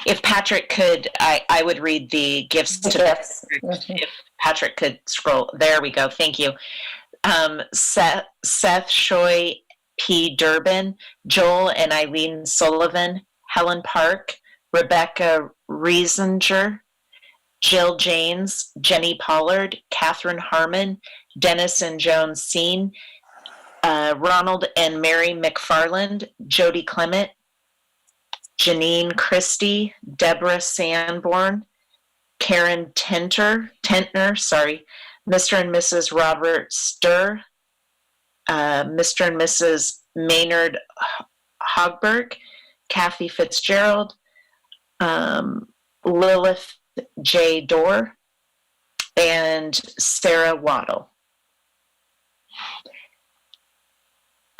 S3: If Patrick could, I would read the gifts to the
S1: Gifts.
S3: district. If Patrick could scroll, there we go. Thank you. Seth Shoy P. Durbin, Joel and Eileen Sullivan, Helen Park, Rebecca Riesinger, Jill James, Jenny Pollard, Catherine Harmon, Dennis and Joan Seen, Ronald and Mary McFarland, Jody Clement, Janine Christie, Deborah Sanborn, Karen Tentner, Mr. and Mrs. Robert Sturr, Mr. and Mrs. Maynard Hogberg, Kathy Fitzgerald, Lilith J. Dorr, and Sarah Waddle.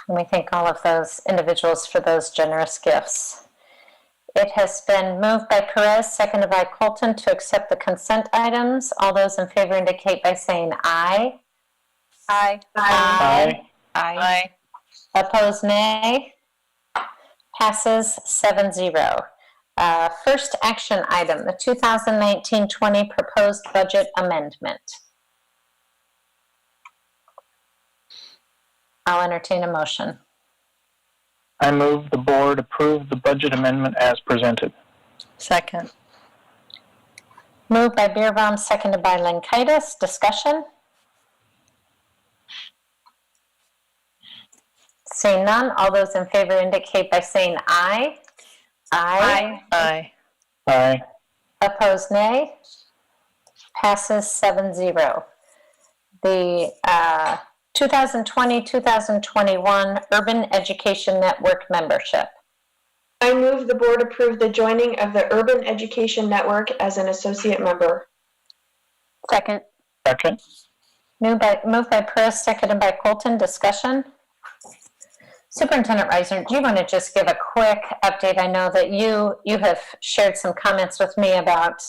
S1: And we thank all of those individuals for those generous gifts. It has been moved by Perez, seconded by Colton, to accept the consent items. All those in favor indicate by saying aye.
S6: Aye.
S1: Aye.
S6: Aye.
S1: Opposed, nay. Passes 7-0. First action item, the 2019-20 proposed budget amendment. I'll entertain a motion.
S9: I move the board approve the budget amendment as presented.
S4: Second.
S1: Moved by Beerbaum, seconded by Lenkaitis. Discussion? Seeing none, all those in favor indicate by saying aye. Aye.
S4: Aye.
S9: Aye.
S1: Opposed, nay. Passes 7-0. The 2020-2021 Urban Education Network membership.
S7: I move the board approve the joining of the Urban Education Network as an associate member.
S6: Second.
S9: Second.
S1: Moved by Perez, seconded by Colton. Discussion? Superintendent Reisner, do you want to just give a quick update? I know that you have shared some comments with me about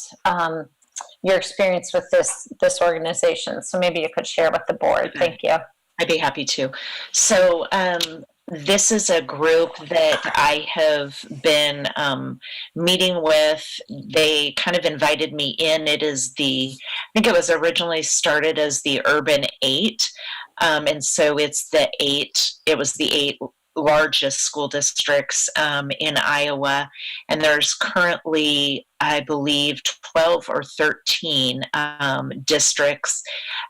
S1: your experience with this organization. So maybe you could share with the board. Thank you.
S3: I'd be happy to. So this is a group that I have been meeting with. They kind of invited me in. I think it was originally started as the Urban 8. And so it was the 8 largest school districts in Iowa. And there's currently, I believe, 12 or 13 districts.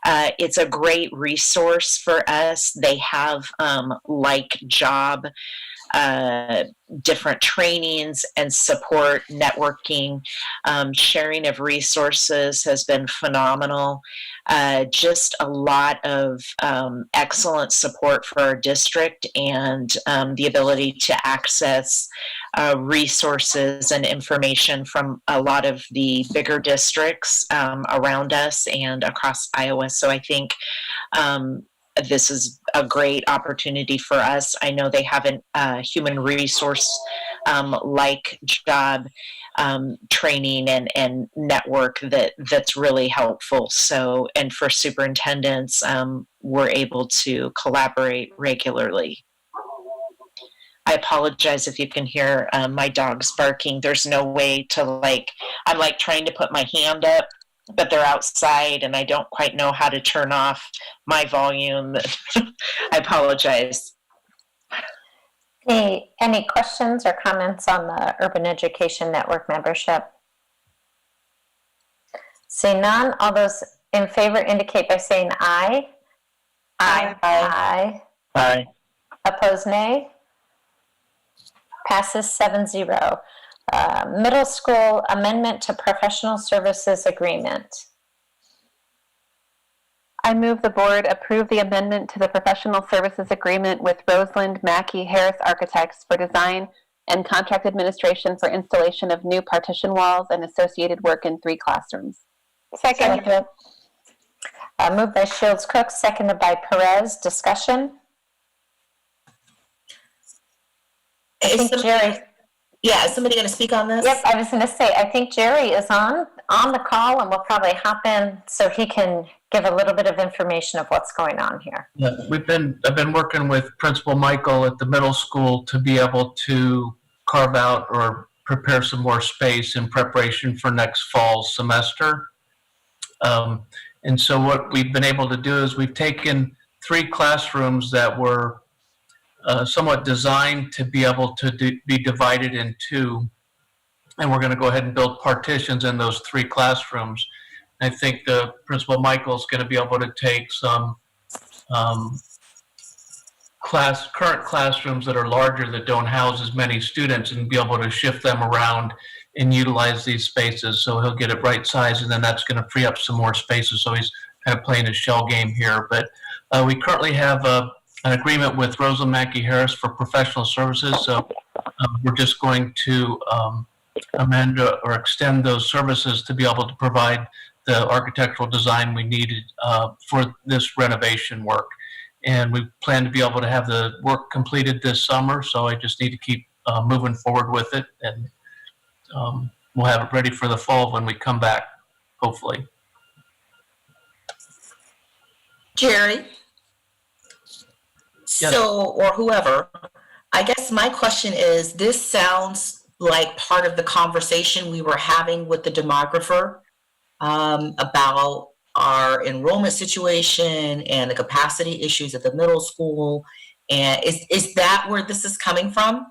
S3: It's a great resource for us. They have job, different trainings and support, networking, sharing of resources has been phenomenal. Just a lot of excellent support for our district and the ability to access resources and information from a lot of the bigger districts around us and across Iowa. So I think this is a great opportunity for us. I know they have a human resource like job training and network that's really helpful. So, and for superintendents, we're able to collaborate regularly. I apologize if you can hear my dogs barking. There's no way to I'm like trying to put my hand up, but they're outside and I don't quite know how to turn off my volume. I apologize.
S1: Any questions or comments on the Urban Education Network membership? Seeing none, all those in favor indicate by saying aye.
S6: Aye.
S1: Aye.
S9: Aye.
S1: Opposed, nay. Passes 7-0. Middle school amendment to professional services agreement.
S12: I move the board approve the amendment to the professional services agreement with Roseland Mackey Harris Architects for design and contract administration for installation of new partition walls and associated work in 3 classrooms.
S6: Second.
S1: Moved by Shields Cook, seconded by Perez. Discussion? I think Jerry.
S2: Yeah, is somebody going to speak on this?
S1: Yep, I was going to say, I think Jerry is on the call and we'll probably hop in so he can give a little bit of information of what's going on here.
S13: Yeah, I've been working with Principal Michael at the middle school to be able to carve out or prepare some more space in preparation for next fall semester. And so what we've been able to do is we've taken 3 classrooms that were somewhat designed to be able to be divided in 2, and we're going to go ahead and build partitions in those 3 classrooms. I think Principal Michael is going to be able to take some current classrooms that are larger that don't house as many students and be able to shift them around and utilize these spaces. So he'll get it right size, and then that's going to free up some more spaces. So he's kind of playing a shell game here. But we currently have an agreement with Roseland Mackey Harris for professional services. So we're just going to amend or extend those services to be able to provide the architectural design we needed for this renovation work. And we plan to be able to have the work completed this summer. So I just need to keep moving forward with it, and we'll have it ready for the fall when we come back, hopefully.
S2: Jerry?
S13: Yes.
S2: So, or whoever, I guess my question is, this sounds like part of the conversation we were having with the demographer about our enrollment situation and the capacity issues at the middle school. And is that where this is coming from?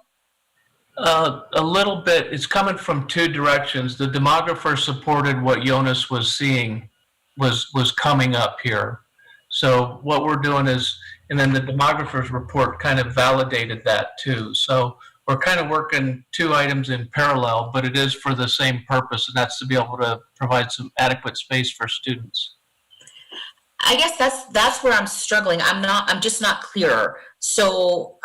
S13: A little bit. It's coming from 2 directions. The demographer supported what Jonas was seeing was coming up here. So what we're doing is, and then the demographer's report kind of validated that too. So we're kind of working 2 items in parallel, but it is for the same purpose, and that's to be able to provide some adequate space for students.
S2: I guess that's where I'm struggling. I'm just not clear. So,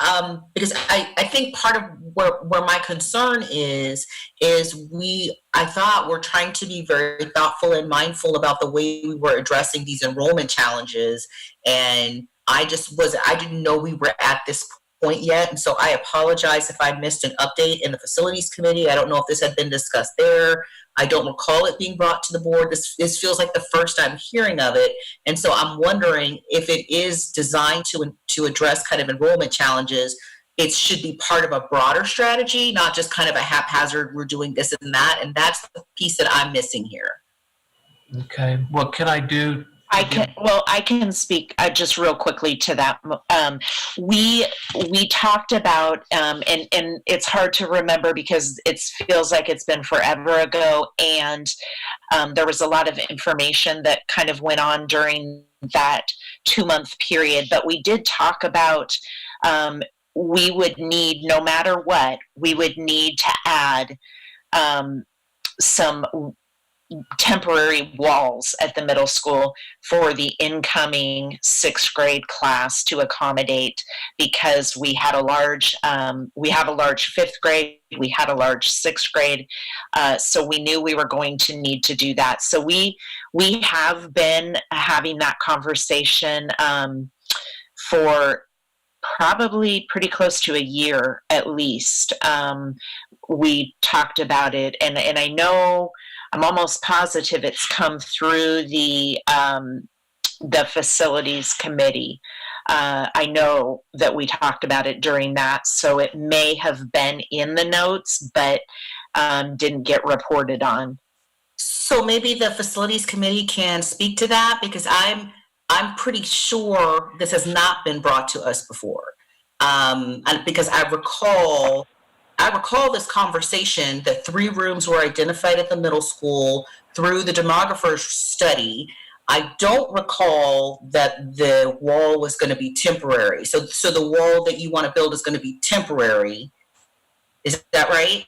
S2: because I think part of where my concern is I thought we're trying to be very thoughtful and mindful about the way we were addressing these enrollment challenges. And I didn't know we were at this point yet. And so I apologize if I missed an update in the facilities committee. I don't know if this had been discussed there. I don't recall it being brought to the board. This feels like the first I'm hearing of it. And so I'm wondering if it is designed to address kind of enrollment challenges, it should be part of a broader strategy, not just kind of a haphazard, we're doing this and that. And that's the piece that I'm missing here.
S13: Okay, what can I do?
S3: I can speak just real quickly to that. We talked about, and it's hard to remember because it feels like it's been forever ago, and there was a lot of information that kind of went on during that 2-month period. But we did talk about we would need, no matter what, we would need to add some temporary walls at the middle school for the incoming 6th grade class to accommodate, because we had a large 5th grade, we had a large 6th grade, so we knew we were going to need to do that. So we have been having that conversation for probably pretty close to a year at least. We talked about it, and I know, I'm almost positive it's come through the facilities committee. I know that we talked about it during that, so it may have been in the notes, but didn't get reported on.
S2: So maybe the facilities committee can speak to that, because I'm pretty sure this has not been brought to us before. And because I recall this conversation that 3 rooms were identified at the middle school through the demographer study. I don't recall that the wall was going to be temporary. So the wall that you want to build is going to be temporary. Is that right?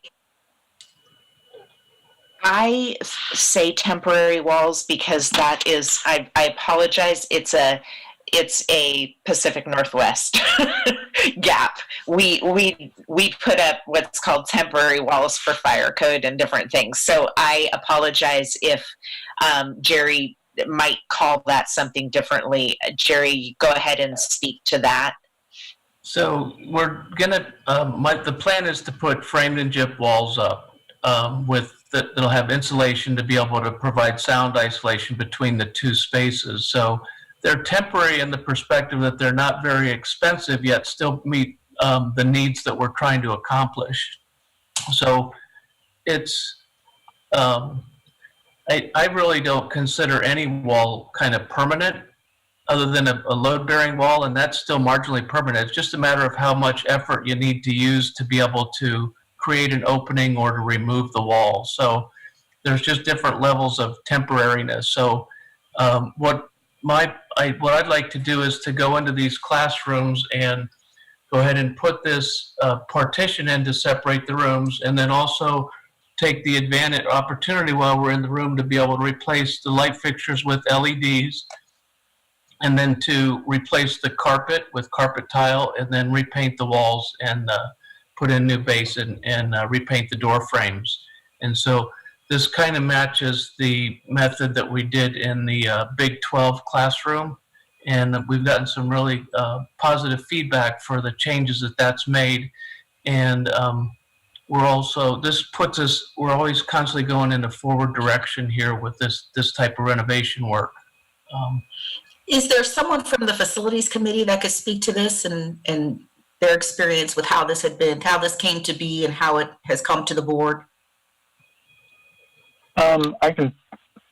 S3: I say temporary walls because that is, I apologize, it's a Pacific Northwest gap. We put up what's called temporary walls for fire code and different things. So I apologize if Jerry might call that something differently. Jerry, go ahead and speak to that.
S13: So we're gonna, the plan is to put framed and gyp walls up that'll have insulation to be able to provide sound isolation between the 2 spaces. So they're temporary in the perspective that they're not very expensive, yet still meet the needs that we're trying to accomplish. So it's, I really don't consider any wall kind of permanent other than a load-bearing wall, and that's still marginally permanent. It's just a matter of how much effort you need to use to be able to create an opening or to remove the wall. So there's just different levels of temporariness. So what I'd like to do is to go into these classrooms and go ahead and put this partition in to separate the rooms, and then also take the opportunity while we're in the room to be able to replace the light fixtures with LEDs, and then to replace the carpet with carpet tile, and then repaint the walls and put in new base and repaint the door frames. And so this kind of matches the method that we did in the Big 12 classroom. And we've gotten some really positive feedback for the changes that's made. And we're also, we're always constantly going in a forward direction here with this type of renovation work.
S2: Is there someone from the facilities committee that could speak to this and their experience with how this came to be and how it has come to the board?
S9: I don't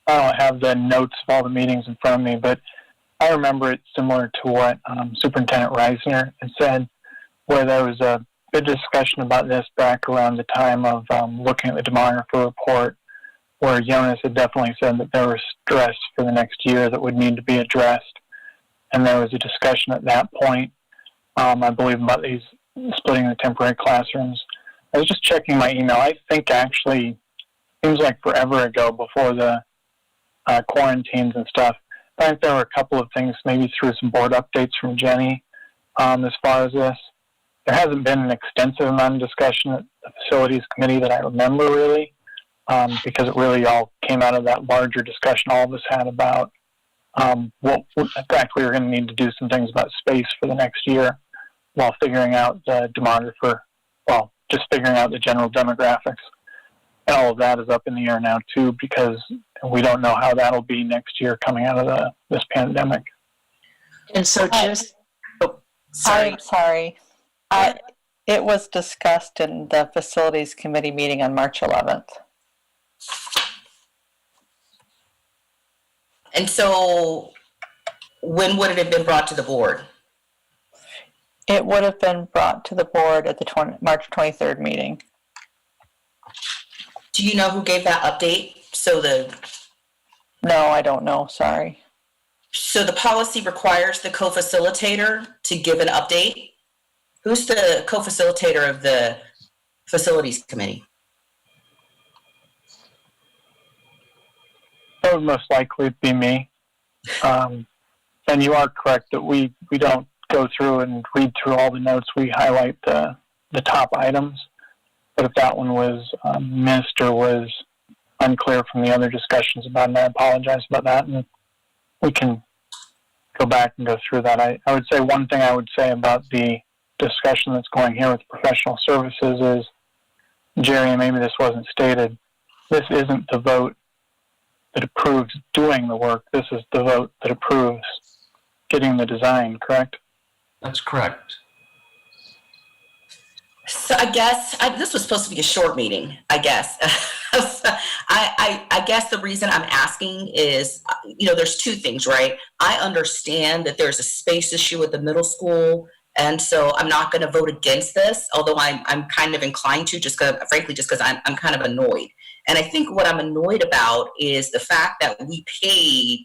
S9: have the notes of all the meetings in front of me, but I remember it similar to what Superintendent Reisner had said, where there was a big discussion about this back around the time of looking at the demographer report, where Jonas had definitely said that there was stress for the next year that would need to be addressed. And there was a discussion at that point, I believe, about these splitting the temporary classrooms. I was just checking my email. I think actually, seems like forever ago before the quarantines and stuff. I think there were a couple of things, maybe through some board updates from Jenny as far as this. There hasn't been an extensive amount of discussion at the facilities committee that I remember really, because it really all came out of that larger discussion all of us had about what exactly we're going to need to do some things about space for the next year while figuring out the demographer, well, just figuring out the general demographics. And all of that is up in the air now too, because we don't know how that'll be next year coming out of this pandemic.
S3: And so just,
S4: I'm sorry. It was discussed in the facilities committee meeting on March 11th.
S2: And so when would it have been brought to the board?
S4: It would have been brought to the board at the March 23rd meeting.
S2: Do you know who gave that update?
S4: No, I don't know, sorry.
S2: So the policy requires the co-facilitator to give an update? Who's the co-facilitator of the facilities committee?
S9: would most likely be me. And you are correct that we don't go through and read through all the notes. We highlight the top items. But if that one was missed or was unclear from the other discussions about it, I apologize about that. And we can go back and go through that. I would say one thing I would say about the discussion that's going here with professional services is, Jerry, and maybe this wasn't stated, this isn't the vote that approves doing the work. This is the vote that approves getting the design, correct?
S13: That's correct.
S2: So I guess this was supposed to be a short meeting, I guess. I guess the reason I'm asking is, there's two things, right? I understand that there's a space issue at the middle school, and so I'm not going to vote against this, although I'm kind of inclined to, just because I'm kind of annoyed. And I think what I'm annoyed about is the fact that we paid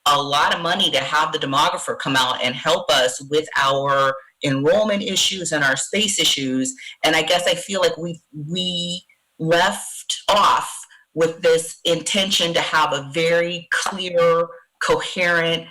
S2: a lot of money to have the demographer come out and help us with our enrollment issues and our space issues. And I guess I feel like we left off with this intention to have a very clear, coherent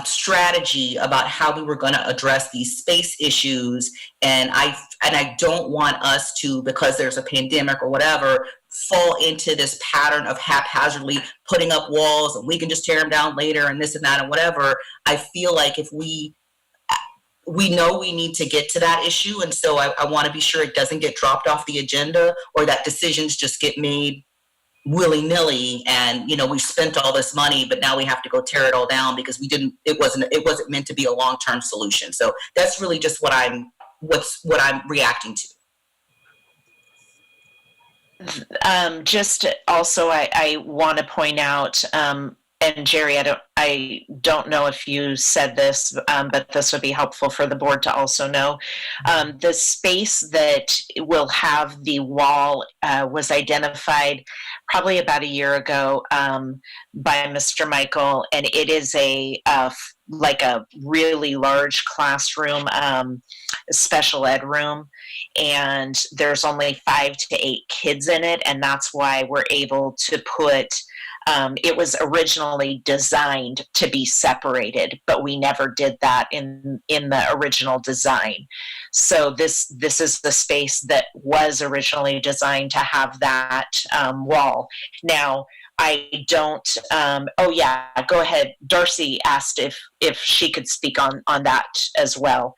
S2: strategy about how we were going to address these space issues. And I don't want us to, because there's a pandemic or whatever, fall into this pattern of haphazardly putting up walls and we can just tear them down later and this and that and whatever. I feel like if we know we need to get to that issue, and so I want to be sure it doesn't get dropped off the agenda, or that decisions just get made willy-nilly and we spent all this money but now we have to go tear it all down because it wasn't meant to be a long-term solution. So that's really just what I'm reacting to.
S3: Just also, I want to point out, and Jerry, I don't know if you said this, but this would be helpful for the board to also know. The space that will have the wall was identified probably about a year ago by Mr. Michael, and it is like a really large classroom, special ed room, and there's only 5 to 8 kids in it, and that's why we're able to put it was originally designed to be separated, but we never did that in the original design. So this is the space that was originally designed to have that wall. Now, I don't, oh yeah, go ahead. Darcy asked if she could speak on that as well.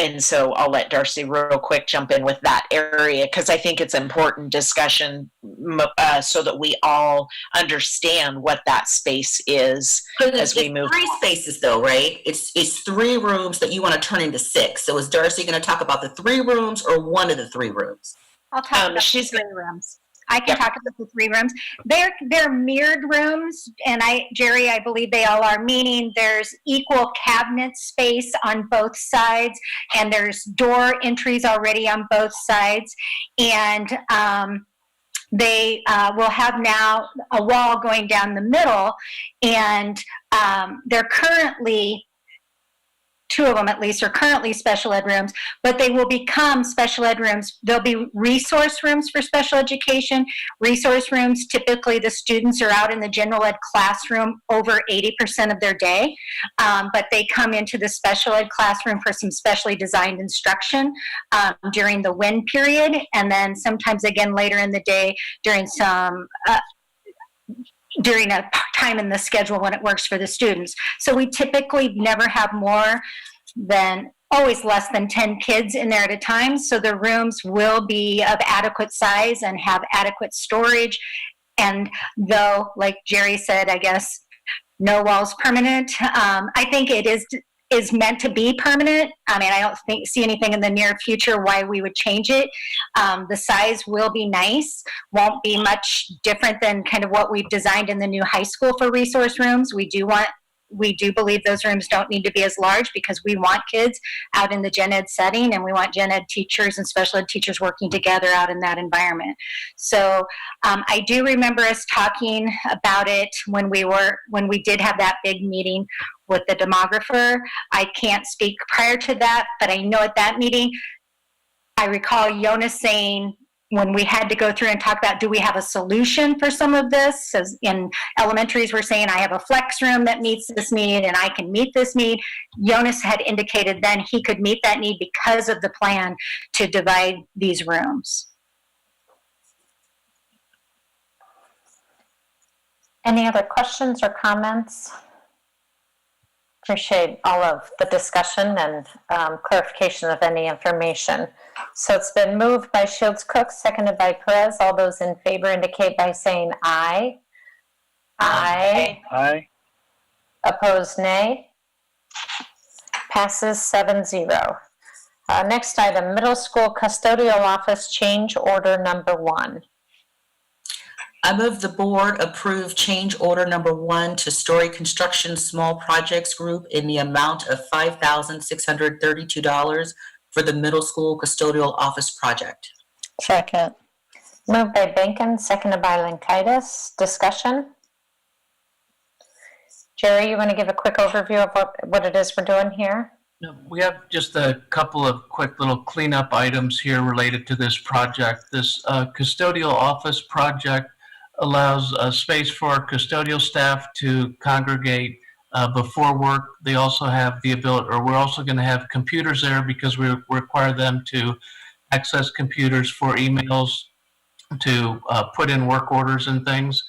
S3: And so I'll let Darcy real quick jump in with that area, because I think it's important discussion so that we all understand what that space is as we move.
S2: 3 spaces though, right? It's 3 rooms that you want to turn into 6. So is Darcy going to talk about the 3 rooms or one of the 3 rooms?
S14: I'll talk about the 3 rooms. I can talk about the 3 rooms. They're mirrored rooms, and Jerry, I believe they all are, meaning there's equal cabinet space on both sides, and there's door entries already on both sides, and they will have now a wall going down the middle, and they're currently, 2 of them at least are currently special ed rooms, but they will become special ed rooms. There'll be resource rooms for special education. Resource rooms, typically the students are out in the general ed classroom over 80% of their day, but they come into the special ed classroom for some specially designed instruction during the WIN period, and then sometimes again later in the day during during a time in the schedule when it works for the students. So we typically never have always less than 10 kids in there at a time. So the rooms will be of adequate size and have adequate storage. And though, like Jerry said, I guess no walls permanent, I think it is meant to be permanent. I mean, I don't see anything in the near future why we would change it. The size will be nice, won't be much different than kind of what we've designed in the new high school for resource rooms. We do believe those rooms don't need to be as large because we want kids out in the gen ed setting, and we want gen ed teachers and special ed teachers working together out in that environment. So I do remember us talking about it when we did have that big meeting with the demographer. I can't speak prior to that, but I know at that meeting, I recall Jonas saying, when we had to go through and talk about, do we have a solution for some of this? As in elementaries, we're saying, I have a flex room that meets this need and I can meet this need. Jonas had indicated then he could meet that need because of the plan to divide these rooms.
S1: Any other questions or comments? Appreciate all of the discussion and clarification of any information. So it's been moved by Shields Cook, seconded by Perez. All those in favor indicate by saying aye. Aye.
S9: Aye.
S1: Opposed, nay. Passes 7-0. Next item, middle school custodial office change order number 1.
S2: I move the board approve change order number 1 to Story Construction Small Projects Group in the amount of $5,632 for the middle school custodial office project.
S4: Second.
S1: Moved by Benkin, seconded by Lankaitis. Discussion? Jerry, you want to give a quick overview of what it is we're doing here?
S13: We have just a couple of quick little cleanup items here related to this project. This custodial office project allows a space for our custodial staff to congregate before work. They also have the ability, or we're also going to have computers there because we require them to access computers for emails, to put in work orders and things.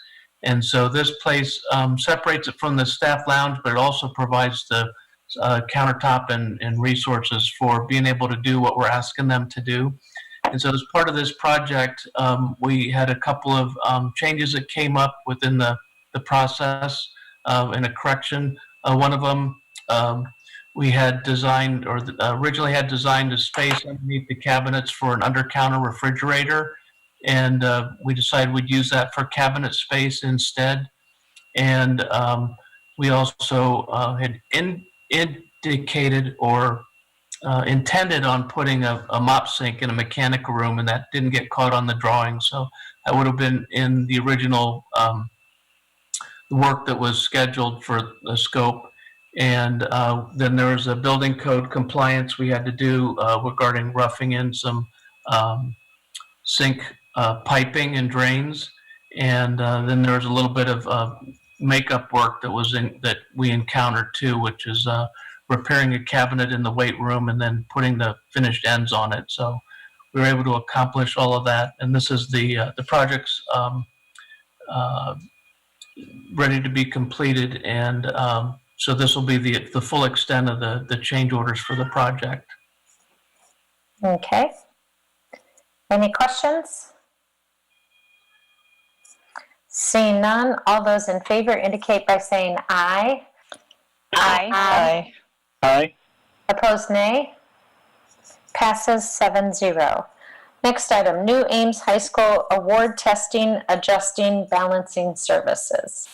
S13: And so this place separates it from the staff lounge, but it also provides the countertop and resources for being able to do what we're asking them to do. And so as part of this project, we had a couple of changes that came up within the process and a correction. One of them, we had designed, or originally had designed a space underneath the cabinets for an under-counter refrigerator. And we decided we'd use that for cabinet space instead. And we also had indicated or intended on putting a mop sink in a mechanical room, and that didn't get caught on the drawing. So that would have been in the original work that was scheduled for the scope. And then there was a building code compliance we had to do regarding roughing in some sink piping and drains. And then there was a little bit of makeup work that we encountered too, which is repairing a cabinet in the weight room and then putting the finished ends on it. So we were able to accomplish all of that. And this is the project's ready to be completed. And so this will be the full extent of the change orders for the project.
S1: Okay. Any questions? Seeing none, all those in favor indicate by saying aye.
S12: Aye.
S4: Aye.
S9: Aye.
S1: Opposed, nay. Passes 7-0. Next item, new Ames High School award testing, adjusting, balancing services.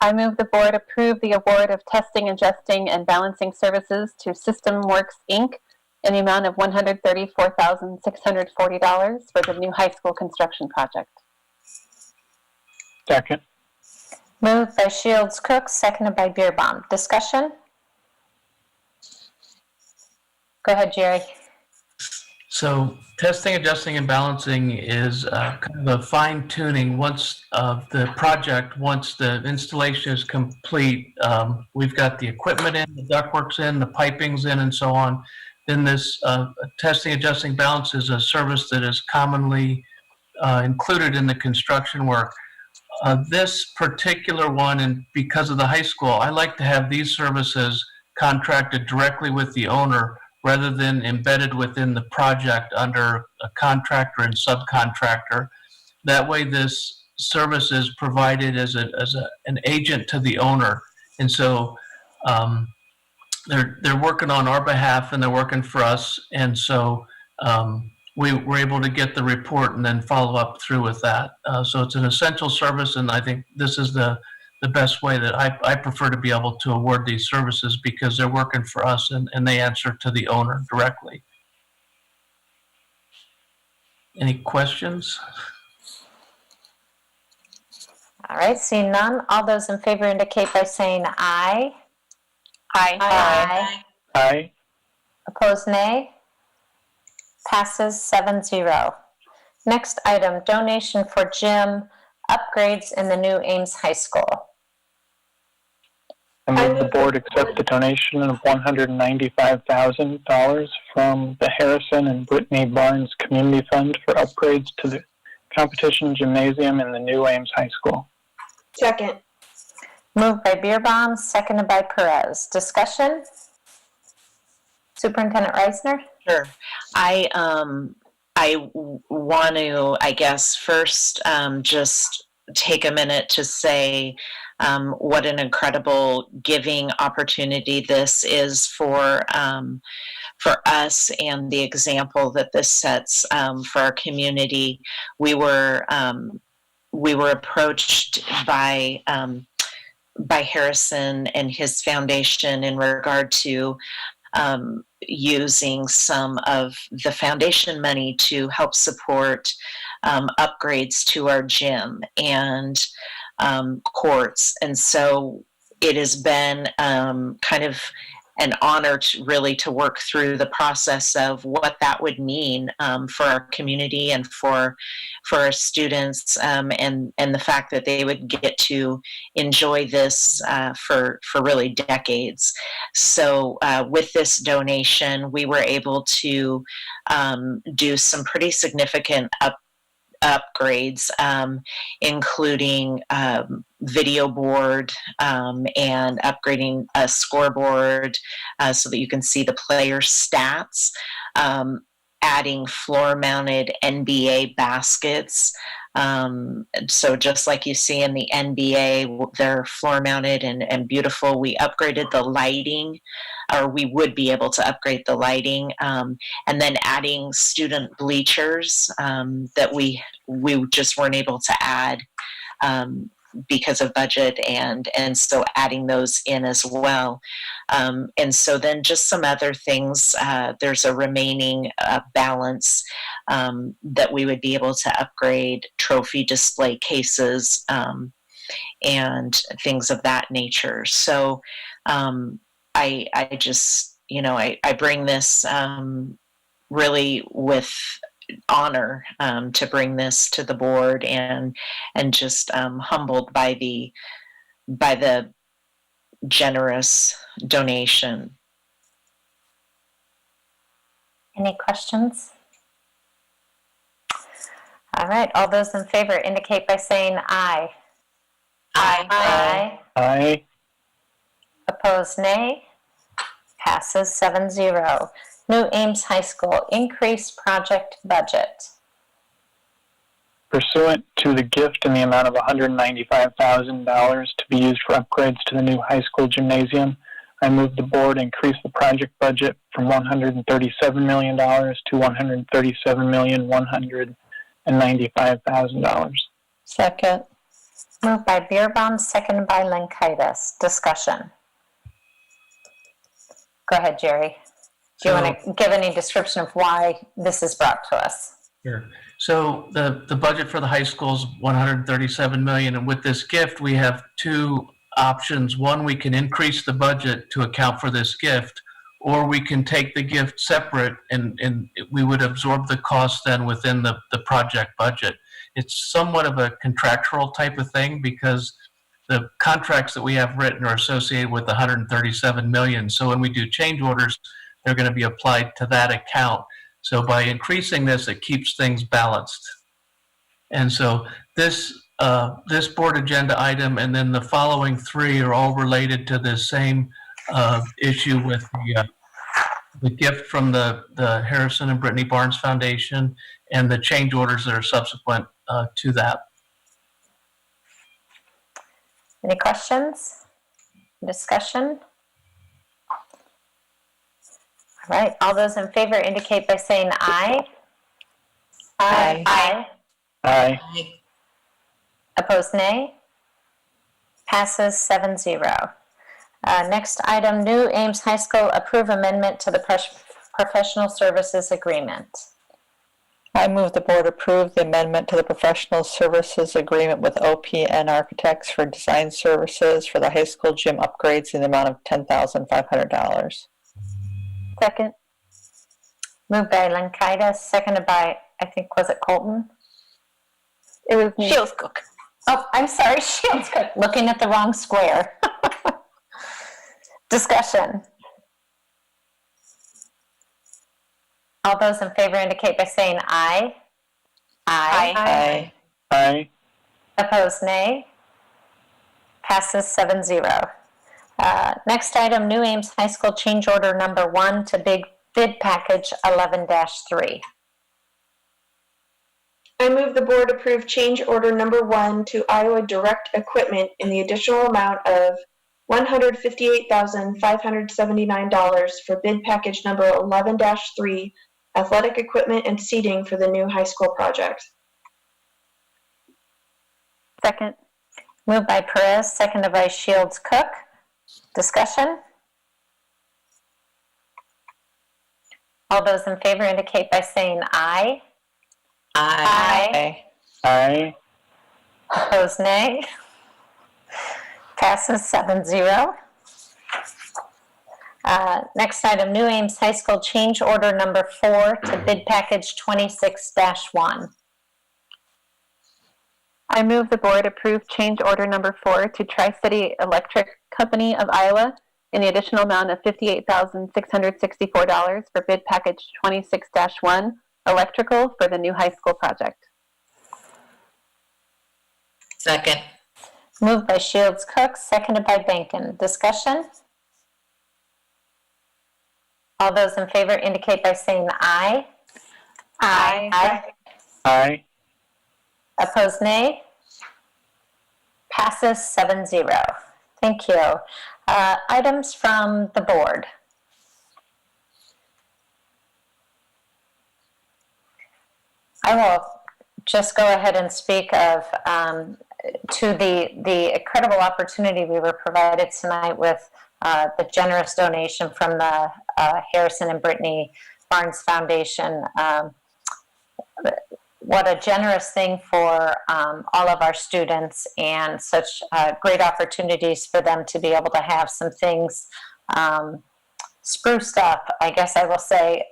S12: I move the board approve the award of testing, adjusting, and balancing services to SystemWorks, Inc. in the amount of $134,640 for the new high school construction project.
S9: Second.
S1: Moved by Shields Cook, seconded by Beerbaum. Discussion? Go ahead, Jerry.
S13: So testing, adjusting, and balancing is kind of a fine tuning. Once the installation is complete, we've got the equipment in, the ductwork's in, the piping's in, and so on. Then this testing, adjusting, balance is a service that is commonly included in the construction work. This particular one, and because of the high school, I like to have these services contracted directly with the owner rather than embedded within the project under a contractor and subcontractor. That way this service is provided as an agent to the owner. And so they're working on our behalf and they're working for us. And so we were able to get the report and then follow up through with that. So it's an essential service, and I think this is the best way that I prefer to be able to award these services because they're working for us and they answer to the owner directly. Any questions?
S1: All right, seeing none, all those in favor indicate by saying aye.
S12: Aye.
S1: Aye.
S9: Aye.
S1: Opposed, nay. Passes 7-0. Next item, donation for gym upgrades in the new Ames High School.
S9: I move the board accept the donation of $195,000 from the Harrison and Brittany Barnes Community Fund for upgrades to the competition gymnasium in the new Ames High School.
S7: Second.
S1: Moved by Beerbaum, seconded by Perez. Discussion? Superintendent Reisner?
S3: Sure. I want to, I guess, first just take a minute to say what an incredible giving opportunity this is for us and the example that this sets for our community. We were approached by Harrison and his foundation in regard to using some of the foundation money to help support upgrades to our gym and courts. And so it has been kind of an honor to work through the process of what that would mean for our community and for our students, and the fact that they would get to enjoy this for really decades. So with this donation, we were able to do some pretty significant upgrades, including video board and upgrading a scoreboard so that you can see the player stats, adding floor-mounted NBA baskets. So just like you see in the NBA, they're floor-mounted and beautiful. We upgraded the lighting, or we would be able to upgrade the lighting, and then adding student bleachers that we just weren't able to add because of budget, and so adding those in as well. And so then just some other things, there's a remaining balance that we would be able to upgrade trophy display cases and things of that nature. So I just, I bring this really with honor to bring this to the board, and just humbled by the generous donation.
S1: Any questions? All right, all those in favor indicate by saying aye.
S2: Aye.
S1: Aye.
S9: Aye.
S1: Opposed, nay. Passes 7-0. New Ames High School, increased project budget.
S9: Pursuant to the gift in the amount of $195,000 to be used for upgrades to the new high school gymnasium, I move the board increase the project budget from $137 million to $137,195,000.
S4: Second.
S1: Moved by Beerbaum, seconded by Lankaitis. Discussion. Go ahead, Jerry. Do you want to give any description of why this is brought to us?
S13: Sure. So the budget for the high school is $137 million, and with this gift, we have two options. One, we can increase the budget to account for this gift, or we can take the gift separate, and we would absorb the cost then within the project budget. It's somewhat of a contractual type of thing because the contracts that we have written are associated with $137 million. So when we do change orders, they're going to be applied to that account. So by increasing this, it keeps things balanced. And so this board agenda item and then the following three are all related to the same issue with the gift from the Harrison and Brittany Barnes Foundation and the change orders that are subsequent to that.
S1: Any questions? Discussion? All right, all those in favor indicate by saying aye.
S4: Aye.
S1: Aye.
S9: Aye.
S1: Opposed, nay. Passes 7-0. Next item, new Ames High School approve amendment to the professional services agreement.
S4: I move the board approve the amendment to the professional services agreement with OPN Architects for design services for the high school gym upgrades in the amount of $10,500.
S12: Second.
S1: Moved by Lankaitis, seconded by, I think, was it Colton?
S12: It was me.
S1: Shields Cook. Oh, I'm sorry, Shields Cook. Looking at the wrong square. Discussion. All those in favor indicate by saying aye.
S6: Aye.
S9: Aye.
S1: Opposed, nay. Passes 7-0. Next item, New Ames High School change order number 1 to bid package 11-3.
S7: I move the board approve change order number 1 to Iowa Direct Equipment in the additional amount of $158,579 for bid package number 11-3, athletic equipment and seating for the new high school project.
S12: Second.
S1: Moved by Perez, seconded by Shields Cook. Discussion? All those in favor indicate by saying aye.
S2: Aye.
S9: Aye.
S1: Opposed, nay. Passes 7-0. Next item, New Ames High School change order number 4 to bid package 26-1.
S12: I move the board approve change order number 4 to Tri-City Electric Company of Iowa in the additional amount of $58,664 for bid package 26-1, electrical for the new high school project.
S2: Second.
S1: Moved by Shields Cook, seconded by Bankin. Discussion? All those in favor indicate by saying aye.
S6: Aye.
S9: Aye.
S1: Opposed, nay. Passes 7-0. Thank you. Items from the board. I will just go ahead and speak of to the incredible opportunity we were provided tonight with the generous donation from the Harrison and Brittany Barnes Foundation. What a generous thing for all of our students, and such great opportunities for them to be able to have some things spruced up, I guess I will say,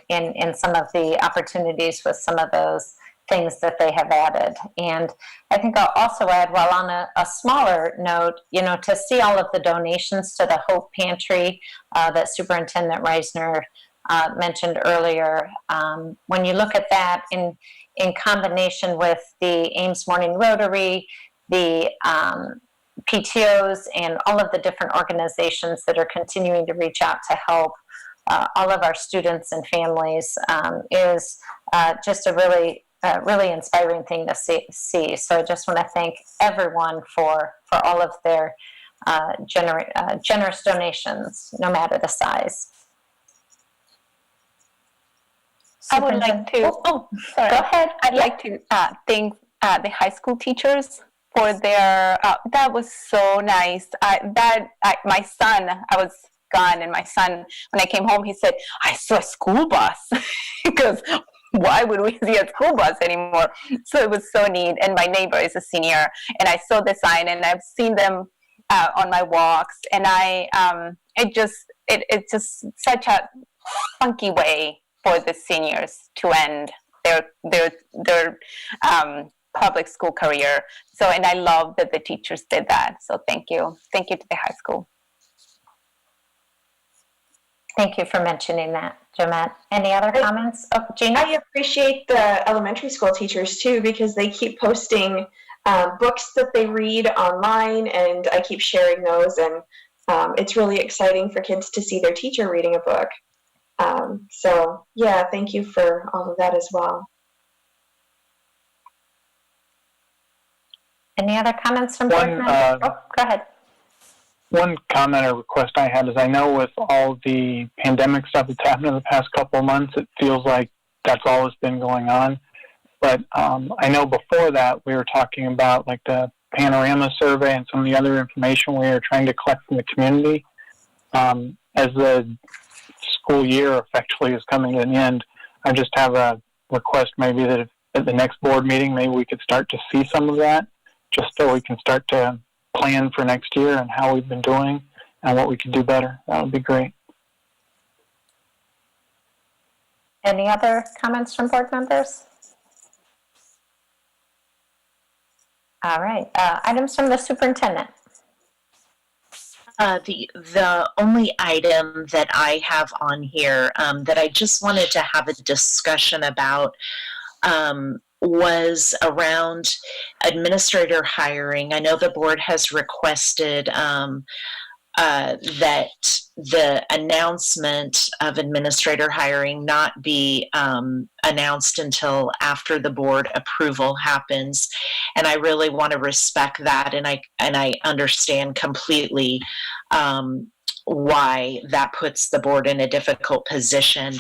S1: in some of the opportunities with some of those things that they have added. And I think I'll also add, while on a smaller note, to see all of the donations to the Hope Pantry that Superintendent Reisner mentioned earlier. When you look at that in combination with the Ames Morning Rotary, the PTOs, and all of the different organizations that are continuing to reach out to help all of our students and families, is just a really inspiring thing to see. So I just want to thank everyone for all of their generous donations, no matter the size.
S6: I would like to. Sorry.
S1: Go ahead.
S6: I'd like to thank the high school teachers for their. That was so nice. My son, I was gone, and my son, when I came home, he said, "I saw a school bus," because why would we see a school bus anymore? So it was so neat. And my neighbor is a senior, and I saw the sign, and I've seen them on my walks, and it's just such a funky way for the seniors to end their public school career. So, and I love that the teachers did that. So thank you to the high school.
S1: Thank you for mentioning that, Jemette. Any other comments? Oh, Gina?
S7: I appreciate the elementary school teachers too, because they keep posting books that they read online, and I keep sharing those, and it's really exciting for kids to see their teacher reading a book. So yeah, thank you for all of that as well.
S1: Any other comments from board members? Go ahead.
S9: One comment or request I had is, I know with all the pandemic stuff that's happened in the past couple of months, it feels like that's all that's been going on. But I know before that we were talking about like the panorama survey and some of the other information we were trying to collect from the community. As the school year effectively is coming to an end, I just have a request maybe that if, at the next board meeting, maybe we could start to see some of that, just so we can start to plan for next year and how we've been doing and what we could do better. That would be great.
S1: Any other comments from board members? All right, items from the superintendent.
S3: The only item that I have on here that I just wanted to have a discussion about was around administrator hiring. I know the board has requested that the announcement of administrator hiring not be announced until after the board approval happens, and I really want to respect that, and I understand completely why that puts the board in a difficult position.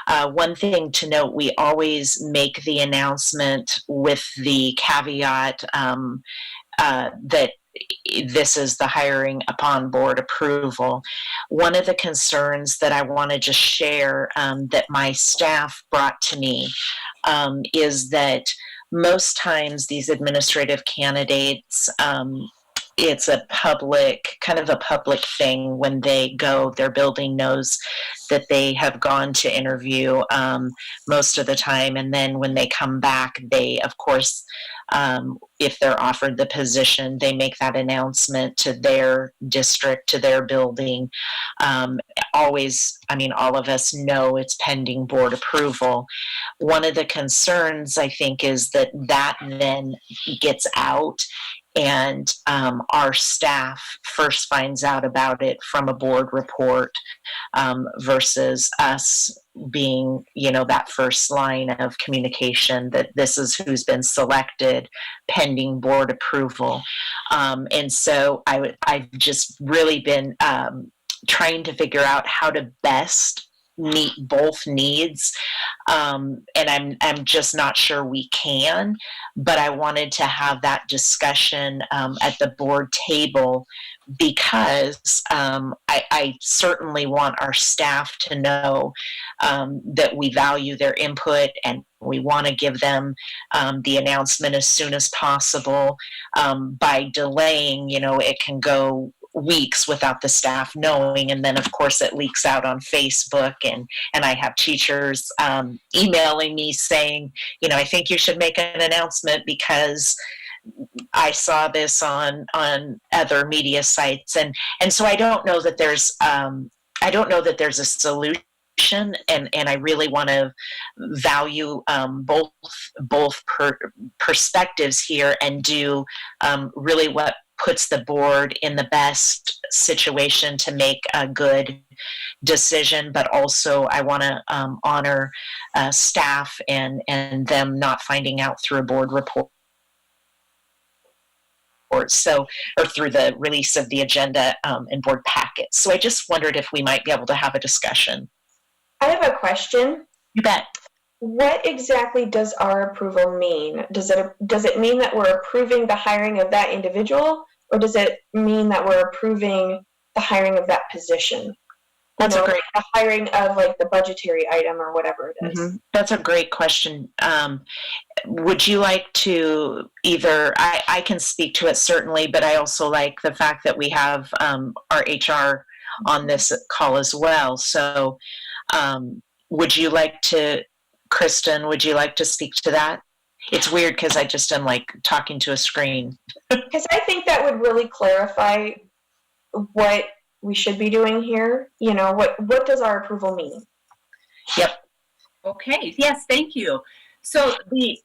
S3: One thing to note, we always make the announcement with the caveat that this is the hiring upon board approval. One of the concerns that I want to just share that my staff brought to me is that most times these administrative candidates, it's a public, kind of a public thing when they go, their building knows that they have gone to interview most of the time. And then when they come back, they, of course, if they're offered the position, they make that announcement to their district, to their building. Always, I mean, all of us know it's pending board approval. One of the concerns, I think, is that that then gets out and our staff first finds out about it from a board report versus us being, you know, that first line of communication that this is who's been selected pending board approval. And so I've just really been trying to figure out how to best meet both needs. And I'm just not sure we can, but I wanted to have that discussion at the board table because I certainly want our staff to know that we value their input and we want to give them the announcement as soon as possible. By delaying, you know, it can go weeks without the staff knowing, and then of course it leaks out on Facebook, and I have teachers emailing me saying, you know, I think you should make an announcement because I saw this on other media sites, and so I don't know that there's a solution, and I really want to value both perspectives here and do really what puts the board in the best situation to make a good decision, but also I want to honor staff and them not finding out through a board report. So, or through the release of the agenda and board packets. So I just wondered if we might be able to have a discussion.
S7: I have a question.
S3: You bet.
S7: What exactly does our approval mean? Does it mean that we're approving the hiring of that individual, or does it mean that we're approving the hiring of that position?
S3: That's a great.
S7: The hiring of like the budgetary item or whatever it is.
S3: Mm-hmm. That's a great question. Would you like to either? I can speak to it certainly, but I also like the fact that we have our HR on this call as well. So, would you like to? Kristen, would you like to speak to that? It's weird because I just am like talking to a screen.
S7: Because I think that would really clarify what we should be doing here. You know, what does our approval mean?
S3: Yep.
S15: Okay. Yes. Thank you. So the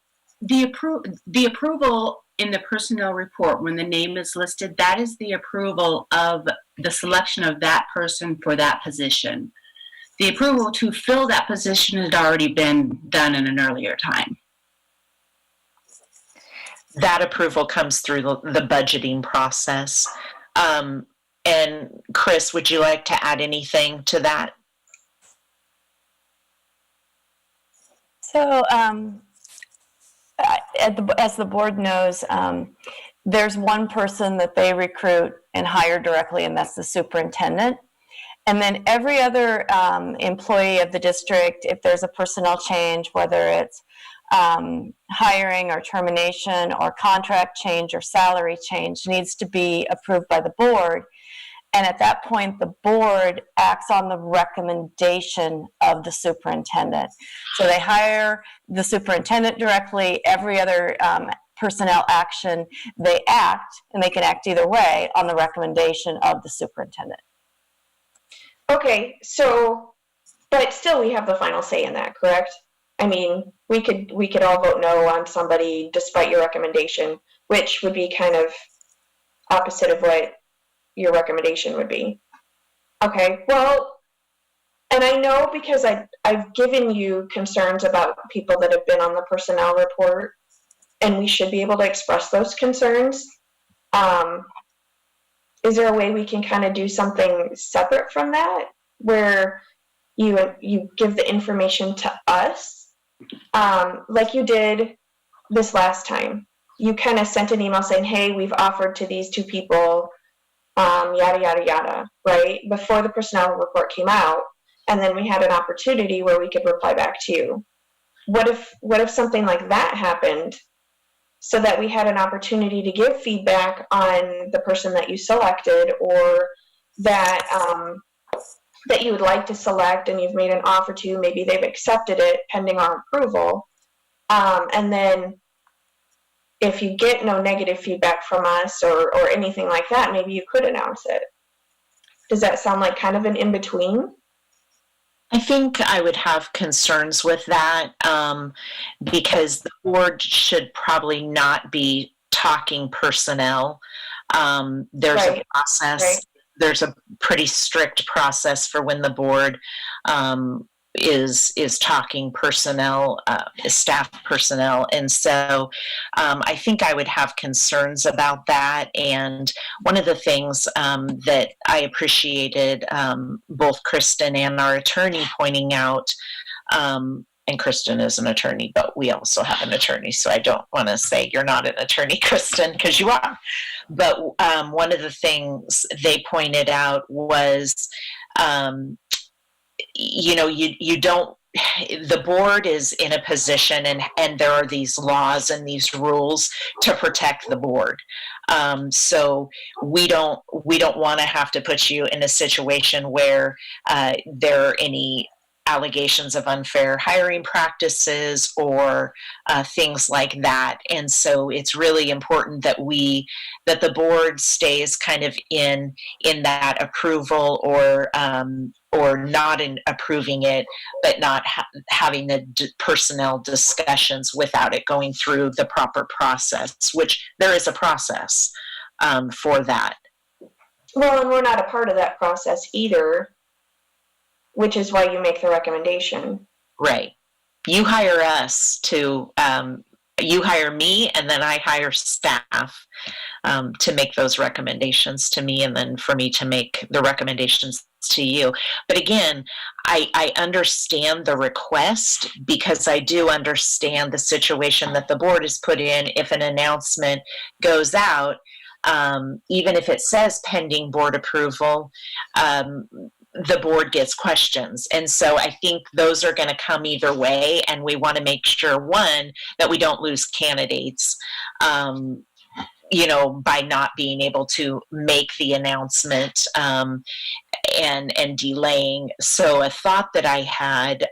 S15: approval in the personnel report, when the name is listed, that is the approval of the selection of that person for that position. The approval to fill that position had already been done in an earlier time.
S3: That approval comes through the budgeting process. And Chris, would you like to add anything to that?
S6: So, as the board knows, there's one person that they recruit and hire directly, and that's the superintendent. And then every other employee of the district, if there's a personnel change, whether it's hiring or termination or contract change or salary change, needs to be approved by the board.
S16: And at that point, the board acts on the recommendation of the superintendent. So they hire the superintendent directly. Every other personnel action, they act, and they can act either way on the recommendation of the superintendent.
S7: Okay, so, but still we have the final say in that, correct? I mean, we could all vote no on somebody despite your recommendation, which would be kind of opposite of what your recommendation would be. Okay, well, and I know because I've given you concerns about people that have been on the personnel report, and we should be able to express those concerns. Is there a way we can kind of do something separate from that, where you give the information to us, like you did this last time? You kind of sent an email saying, hey, we've offered to these two people, yada, yada, yada, right? Before the personnel report came out, and then we had an opportunity where we could reply back to you. What if something like that happened, so that we had an opportunity to give feedback on the person that you selected, or that that you would like to select and you've made an offer to, maybe they've accepted it pending our approval, and then if you get no negative feedback from us or anything like that, maybe you could announce it. Does that sound like kind of an in-between?
S3: I think I would have concerns with that, because the board should probably not be talking personnel. There's a process. Right. There's a pretty strict process for when the board is talking personnel, staff personnel. And so I think I would have concerns about that. And one of the things that I appreciated both Kristen and our attorney pointing out, and Kristen is an attorney, but we also have an attorney, so I don't want to say you're not an attorney, Kristen, because you are. But one of the things they pointed out was, you don't, the board is in a position, and there are these laws and these rules to protect the board. So we don't want to have to put you in a situation where there are any allegations of unfair hiring practices or things like that. And so it's really important that the board stays kind of in that approval or not in approving it, but not having the personnel discussions without it going through the proper process, which there is a process for that.
S7: Well, and we're not a part of that process either, which is why you make the recommendation.
S3: Right. You hire us to, you hire me, and then I hire staff to make those recommendations to me, and then for me to make the recommendations to you. But again, I understand the request, because I do understand the situation that the board is put in. If an announcement goes out, even if it says pending board approval, the board gets questions. And so I think those are going to come either way. And we want to make sure, one, that we don't lose candidates, by not being able to make the announcement and delaying. So a thought that I had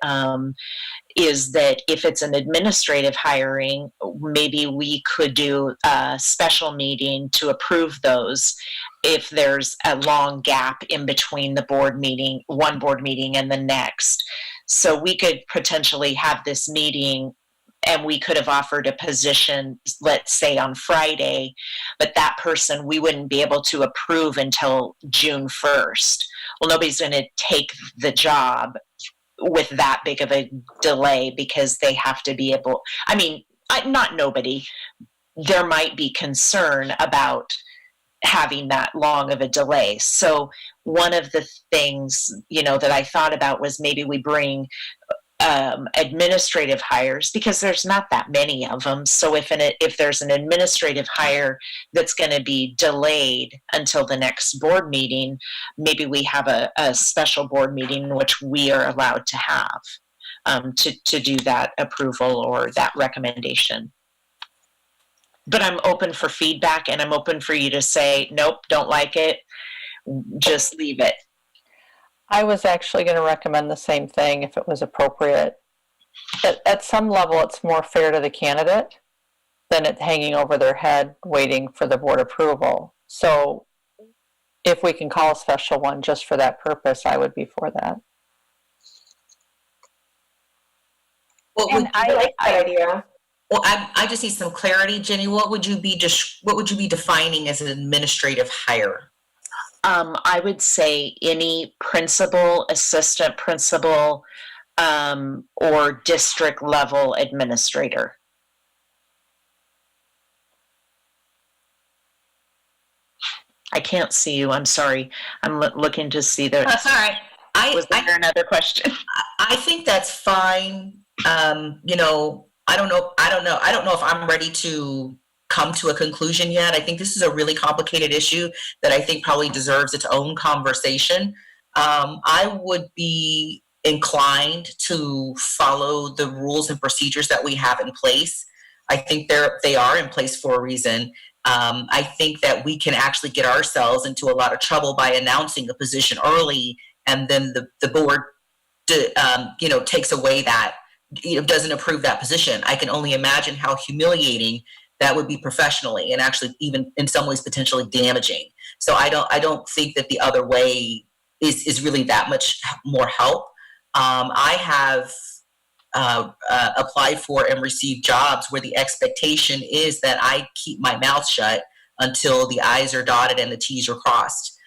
S3: is that if it's an administrative hiring, maybe we could do a special meeting to approve those if there's a long gap in between one board meeting and the next. So we could potentially have this meeting, and we could have offered a position, let's say on Friday, but that person we wouldn't be able to approve until June 1st. Well, nobody's going to take the job with that big of a delay, because they have to be able, not nobody, there might be concern about having that long of a delay. So one of the things, that I thought about was maybe we bring administrative hires, because there's not that many of them. So if there's an administrative hire that's going to be delayed until the next board meeting, maybe we have a special board meeting, which we are allowed to have to do that approval or that recommendation. But I'm open for feedback, and I'm open for you to say, nope, don't like it. just leave it?
S4: I was actually going to recommend the same thing if it was appropriate. At some level, it's more fair to the candidate than it hanging over their head waiting for the board approval. So if we can call a special one just for that purpose, I would be for that.
S2: Well,
S7: And I like that idea.
S2: Well, I just need some clarity, Jenny. What would you be defining as an administrative hire?
S3: I would say any principal, assistant principal, or district level administrator. I can't see you. I'm sorry. I'm looking to see there.
S2: That's all right.
S3: Was there another question?
S2: I think that's fine. I don't know if I'm ready to come to a conclusion yet. I think this is a really complicated issue that I think probably deserves its own conversation. I would be inclined to follow the rules and procedures that we have in place. I think they are in place for a reason. I think that we can actually get ourselves into a lot of trouble by announcing a position early, and then the board takes away that, doesn't approve that position. I can only imagine how humiliating that would be professionally, and actually even in some ways potentially damaging. So I don't think that the other way is really that much more help. I have applied for and received jobs where the expectation is that I keep my mouth shut until the I's are dotted and the T's are crossed.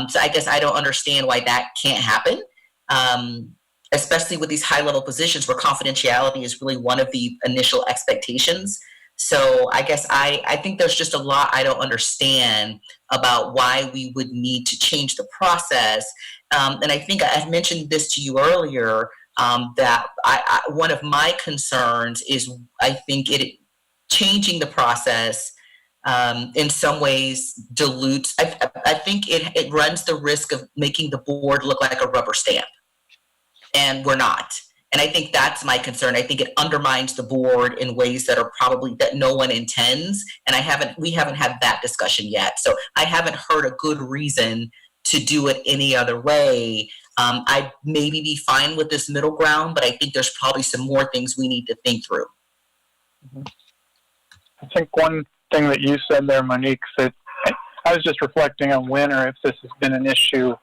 S2: So I guess I don't understand why that can't happen, especially with these high-level positions where confidentiality is really one of the initial expectations. So I guess I think there's just a lot I don't understand about why we would need to change the process. And I think I mentioned this to you earlier, that one of my concerns is I think changing the process in some ways dilutes. I think it runs the risk of making the board look like a rubber stamp, and we're not. And I think that's my concern. I think it undermines the board in ways that are probably that no one intends. And we haven't had that discussion yet. So I haven't heard a good reason to do it any other way. I'd maybe be fine with this middle ground, but I think there's probably some more things we need to think through.
S9: I think one thing that you said there, Monique, that I was just reflecting on when or if this has been an issue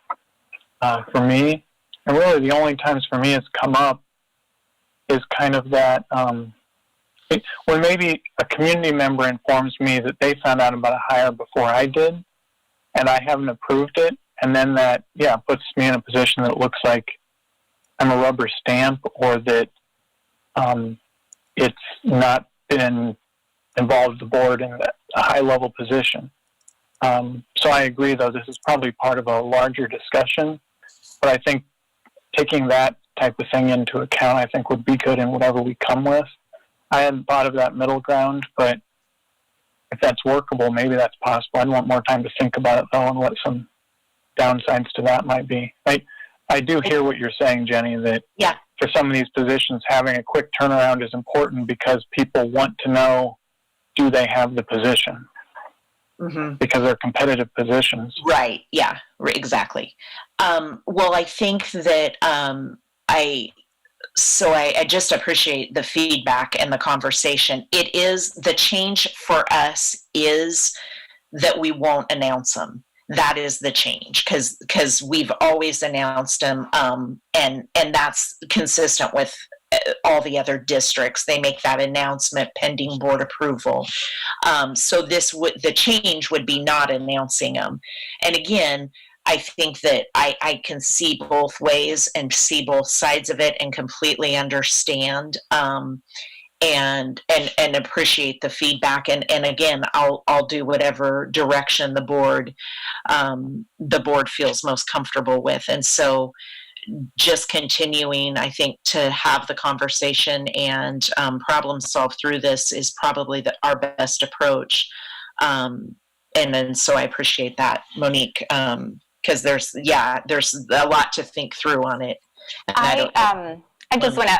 S9: for me. And really the only times for me it's come up is kind of that when maybe a community member informs me that they found out about a hire before I did, and I haven't approved it, and then that, puts me in a position that looks like I'm a rubber stamp, or that it's not been involved the board in a high-level position. So I agree, though, this is probably part of a larger discussion, but I think taking that type of thing into account, I think would be good in whatever we come with. I hadn't thought of that middle ground, but if that's workable, maybe that's possible. I'd want more time to think about it, though, and what some downsides to that might be. I do hear what you're saying, Jenny, that for some of these positions, having a quick turnaround is important because people want to know, do they have the position? Mm-hmm. Because they're competitive positions.
S3: Right, yeah, exactly. Well, I think that I just appreciate the feedback and the conversation. It is, the change for us is that we won't announce them. That is the change, because we've always announced them, and that's consistent with all the other districts. They make that announcement pending board approval. So the change would be not announcing them. And again, I think that I can see both ways and see both sides of it and completely understand and appreciate the feedback. And again, I'll do whatever direction the board feels most comfortable with. And so just continuing, I think, to have the conversation and problem solve through this is probably our best approach. And then so I appreciate that, Monique, because there's a lot to think through on it.
S6: I just want to,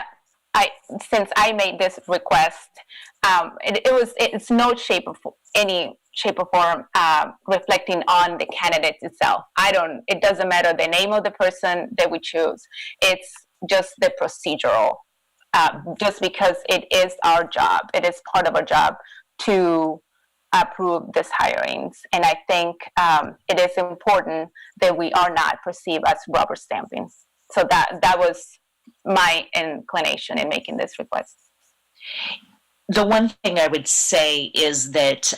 S6: since I made this request, it's no shape of any shape, or form reflecting on the candidates itself. It doesn't matter the name of the person that we choose. It's just the procedural, just because it is our job. It is part of our job to approve these hirings. And I think it is important that we are not perceived as rubber stamping. So that was my inclination in making this request.
S3: The one thing I would say is that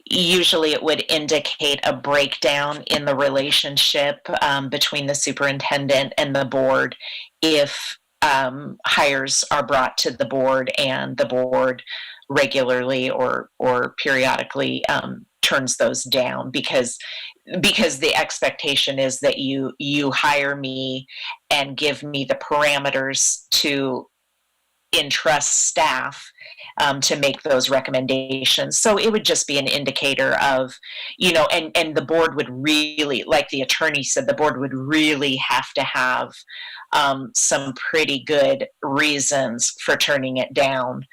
S3: usually it would indicate a breakdown in the relationship between the superintendent and the board if hires are brought to the board and the board regularly or periodically turns those down, because the expectation is that you hire me and give me the parameters to entrust staff to make those recommendations. So it would just be an indicator of, and the board would really, like the attorney said, the board would really have to have some pretty good reasons for turning it down,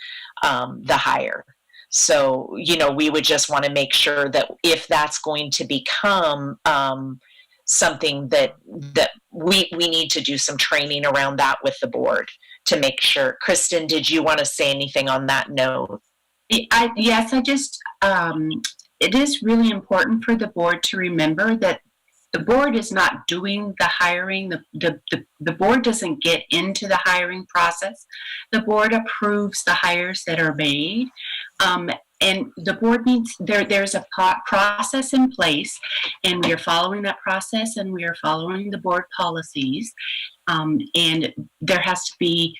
S3: the hire. So, we would just want to make sure that if that's going to become something that we need to do some training around that with the board to make sure. Kristen, did you want to say anything on that note?
S15: Yes, it is really important for the board to remember that the board is not doing the hiring. The board doesn't get into the hiring process. The board approves the hires that are made. And the board needs, there's a process in place, and we are following that process, and we are following the board policies. And there has to be,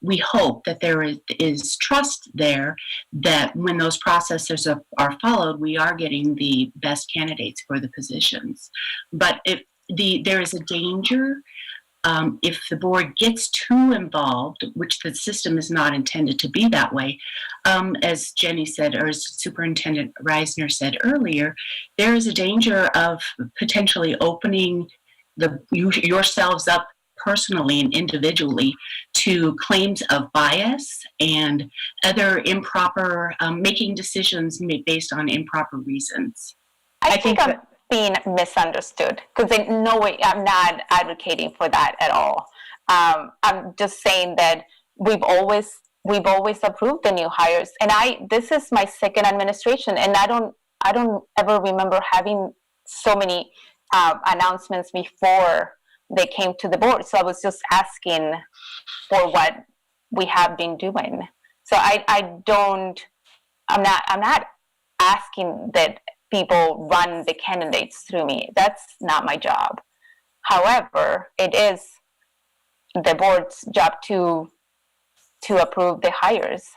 S15: we hope that there is trust there that when those processes are followed, we are getting the best candidates for the positions. But if there is a danger if the board gets too involved, which the system is not intended to be that way, as Jenny said, or as Superintendent Reisner said earlier, there is a danger of potentially opening yourselves up personally and individually to claims of bias and other improper, making decisions based on improper reasons.
S6: I think I'm being misunderstood, because in no way I'm not advocating for that at all. I'm just saying that we've always approved the new hires, and this is my second administration, and I don't ever remember having so many announcements before they came to the board. So I was just asking for what we have been doing. So I'm not asking that people run the candidates through me. That's not my job. However, it is the board's job to approve the hires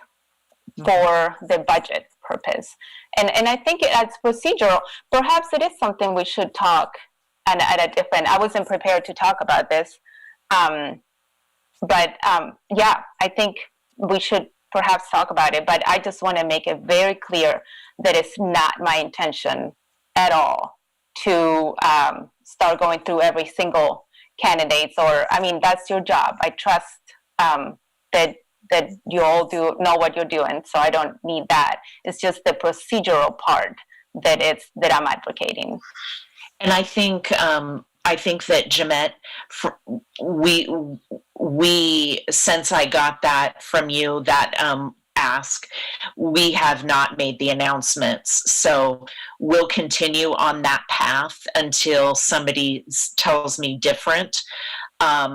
S6: for the budget purpose. And I think it's procedural. Perhaps it is something we should talk at a different, I wasn't prepared to talk about this. But I think we should perhaps talk about it, but I just want to make it very clear that it's not my intention at all to start going through every single candidates, or, I mean, that's your job. I trust that you all know what you're doing, so I don't need that. It's just the procedural part that I'm advocating.
S3: And I think that Jamette, we since I got that from you, that ask, we have not made the announcements. So we'll continue on that path until somebody tells me different. I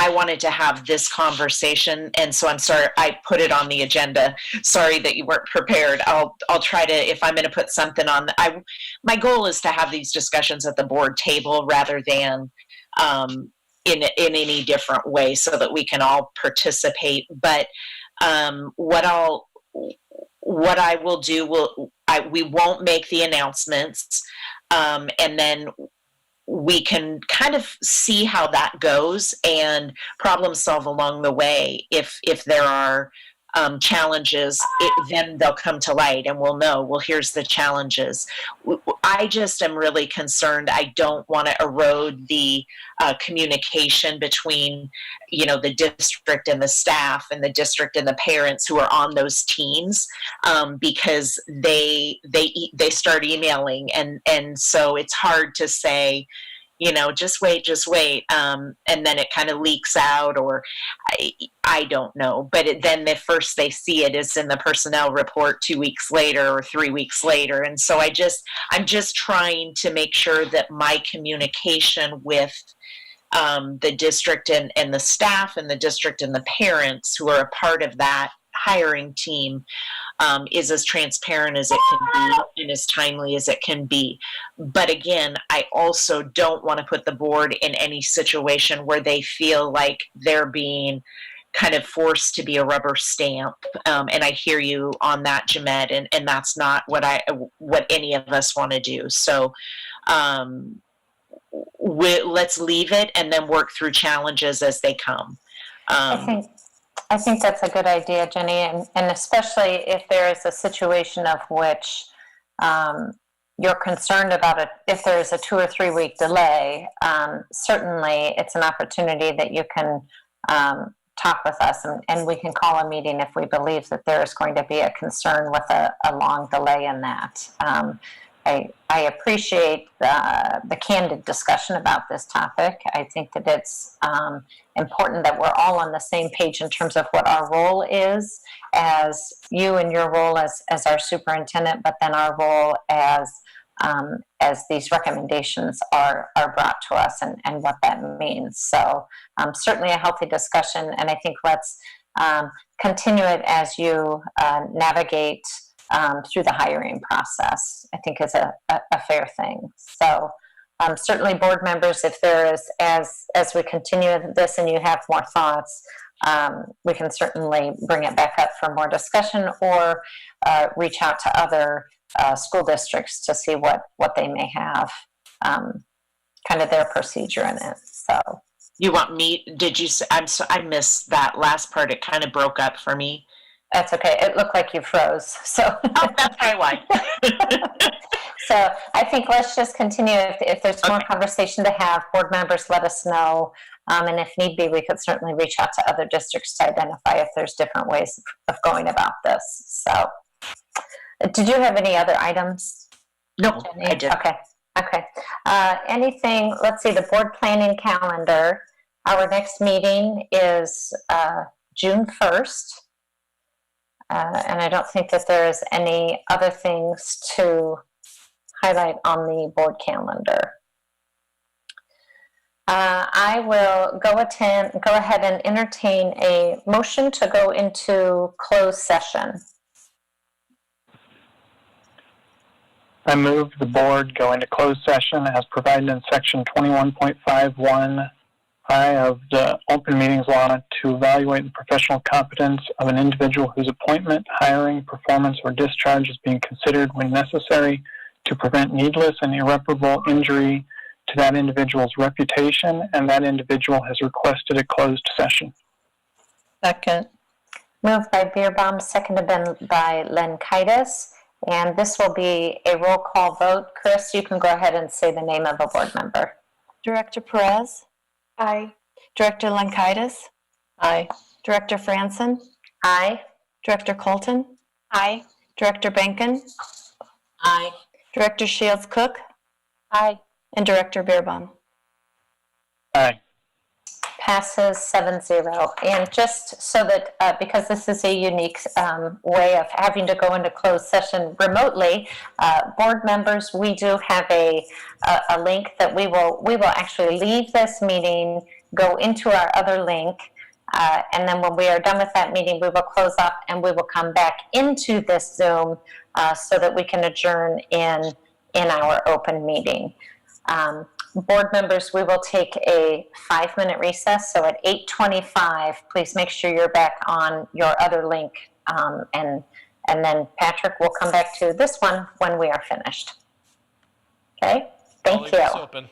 S3: wanted to have this conversation, and so I'm sorry I put it on the agenda. Sorry that you weren't prepared. I'll try to, if I'm going to put something on. My goal is to have these discussions at the board table rather than in any different way, so that we can all participate. But what I will do, we won't make the announcements, and then we can kind of see how that goes and problem solve along the way if there are challenges, then they'll come to light and we'll know, well, here's the challenges. I just am really concerned. I don't want to erode the communication between, the district and the staff and the district and the parents who are on those teams, because they start emailing, and so it's hard to say, just wait, and then it kind of leaks out, or I don't know. But then the first they see it is in the personnel report 2 weeks later or 3 weeks later, and so I'm just trying to make sure that my communication with the district and the staff and the district and the parents who are a part of that hiring team is as transparent as it can be and as timely as it can be. But again, I also don't want to put the board in any situation where they feel like they're being kind of forced to be a rubber stamp. And I hear you on that, Jamette, and that's not what any of us want to do. So let's leave it and then work through challenges as they come.
S1: I think that's a good idea, Jenny, and especially if there is a situation of which you're concerned about it. If there is a 2 or 3 week delay, certainly it's an opportunity that you can talk with us, and we can call a meeting if we believe that there is going to be a concern with a long delay in that. I appreciate the candid discussion about this topic. I think that it's important that we're all on the same page in terms of what our role is, as you and your role as our superintendent, but then our role as these recommendations are brought to us, and what that means. So certainly a healthy discussion, and I think let's continue it as you navigate through the hiring process. I think is a fair thing. So certainly board members, if there is, as we continue this and you have more thoughts, we can certainly bring it back up for more discussion, or reach out to other school districts to see what they may have, kind of their procedure in it. So
S3: you want me, did you say, I missed that last part. It kind of broke up for me.
S1: That's okay. It looked like you froze. So
S3: that's probably why.
S1: So I think let's just continue. If there's more conversation to have, board members, let us know. And if need be, we could certainly reach out to other districts to identify if there's different ways of going about this. So did you have any other items?
S3: No,
S1: Jenny?
S3: I did.
S1: Okay. Anything, let's see, the board planning calendar. Our next meeting is June 1st. And I don't think that there is any other things to highlight on the board calendar. I will go ahead and entertain a motion to go into closed session.
S9: I move the board go into closed session as provided in section 21.51 of the Open Meetings Law to evaluate the professional competence of an individual whose appointment, hiring, performance, or discharge is being considered when necessary to prevent needless and irreparable injury to that individual's reputation, and that individual has requested a closed session.
S4: Second.
S1: Moved by Beerbaum, seconded by Lenkaitis, and this will be a roll call vote. Chris, you can go ahead and say the name of a board member.
S16: Director Perez?
S7: Aye.
S16: Director Lenkaitis?
S4: Aye.
S16: Director Franson?
S1: Aye.
S16: Director Colton?
S14: Aye.
S16: Director Benken?
S2: Aye.
S16: Director Shields Cook?
S1: Aye.
S16: And Director Beerbaum?
S9: Aye.
S1: Passes 7-0. And just so that, because this is a unique way of having to go into closed session remotely, board members, we do have a link that we will actually leave this meeting, go into our other link, and then when we are done with that meeting, we will close up and we will come back into this Zoom so that we can adjourn in our open meeting. Board members, we will take a 5-minute recess. So at 8:25, please make sure you're back on your other link. And then Patrick will come back to this one when we are finished. Okay,
S8: I'll
S1: thank
S8: leave
S1: you.
S8: this open.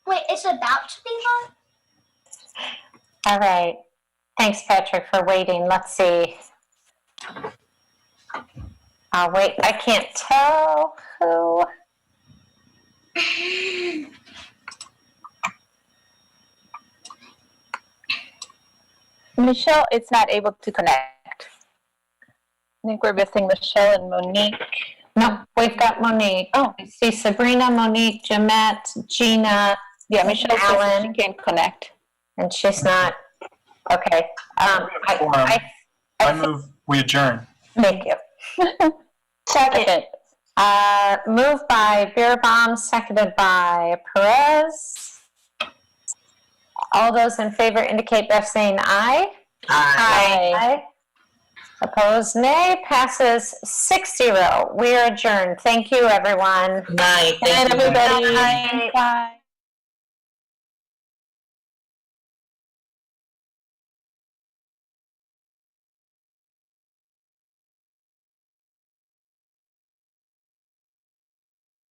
S17: Wait, it's about to be on?
S1: All right. Thanks, Patrick, for waiting. Let's see. Wait, I can't tell who.
S6: Michelle is not able to connect.
S12: I think we're missing Michelle and Monique.
S1: No, we've got Monique. Oh, I see Sabrina, Monique, Jamette, Gina.
S6: Yeah, Michelle says
S1: Alan.
S6: she can't connect.
S1: And she's not. Okay. I
S9: move we adjourn.
S1: Thank you. Second. Moved by Beerbaum, seconded by Perez. All those in favor indicate by saying aye. Aye. Opposed, nay. Passes 6-0. We are adjourned. Thank you, everyone.
S2: Good night.
S1: Good night,
S2: Thank you.
S1: everybody.
S6: Bye.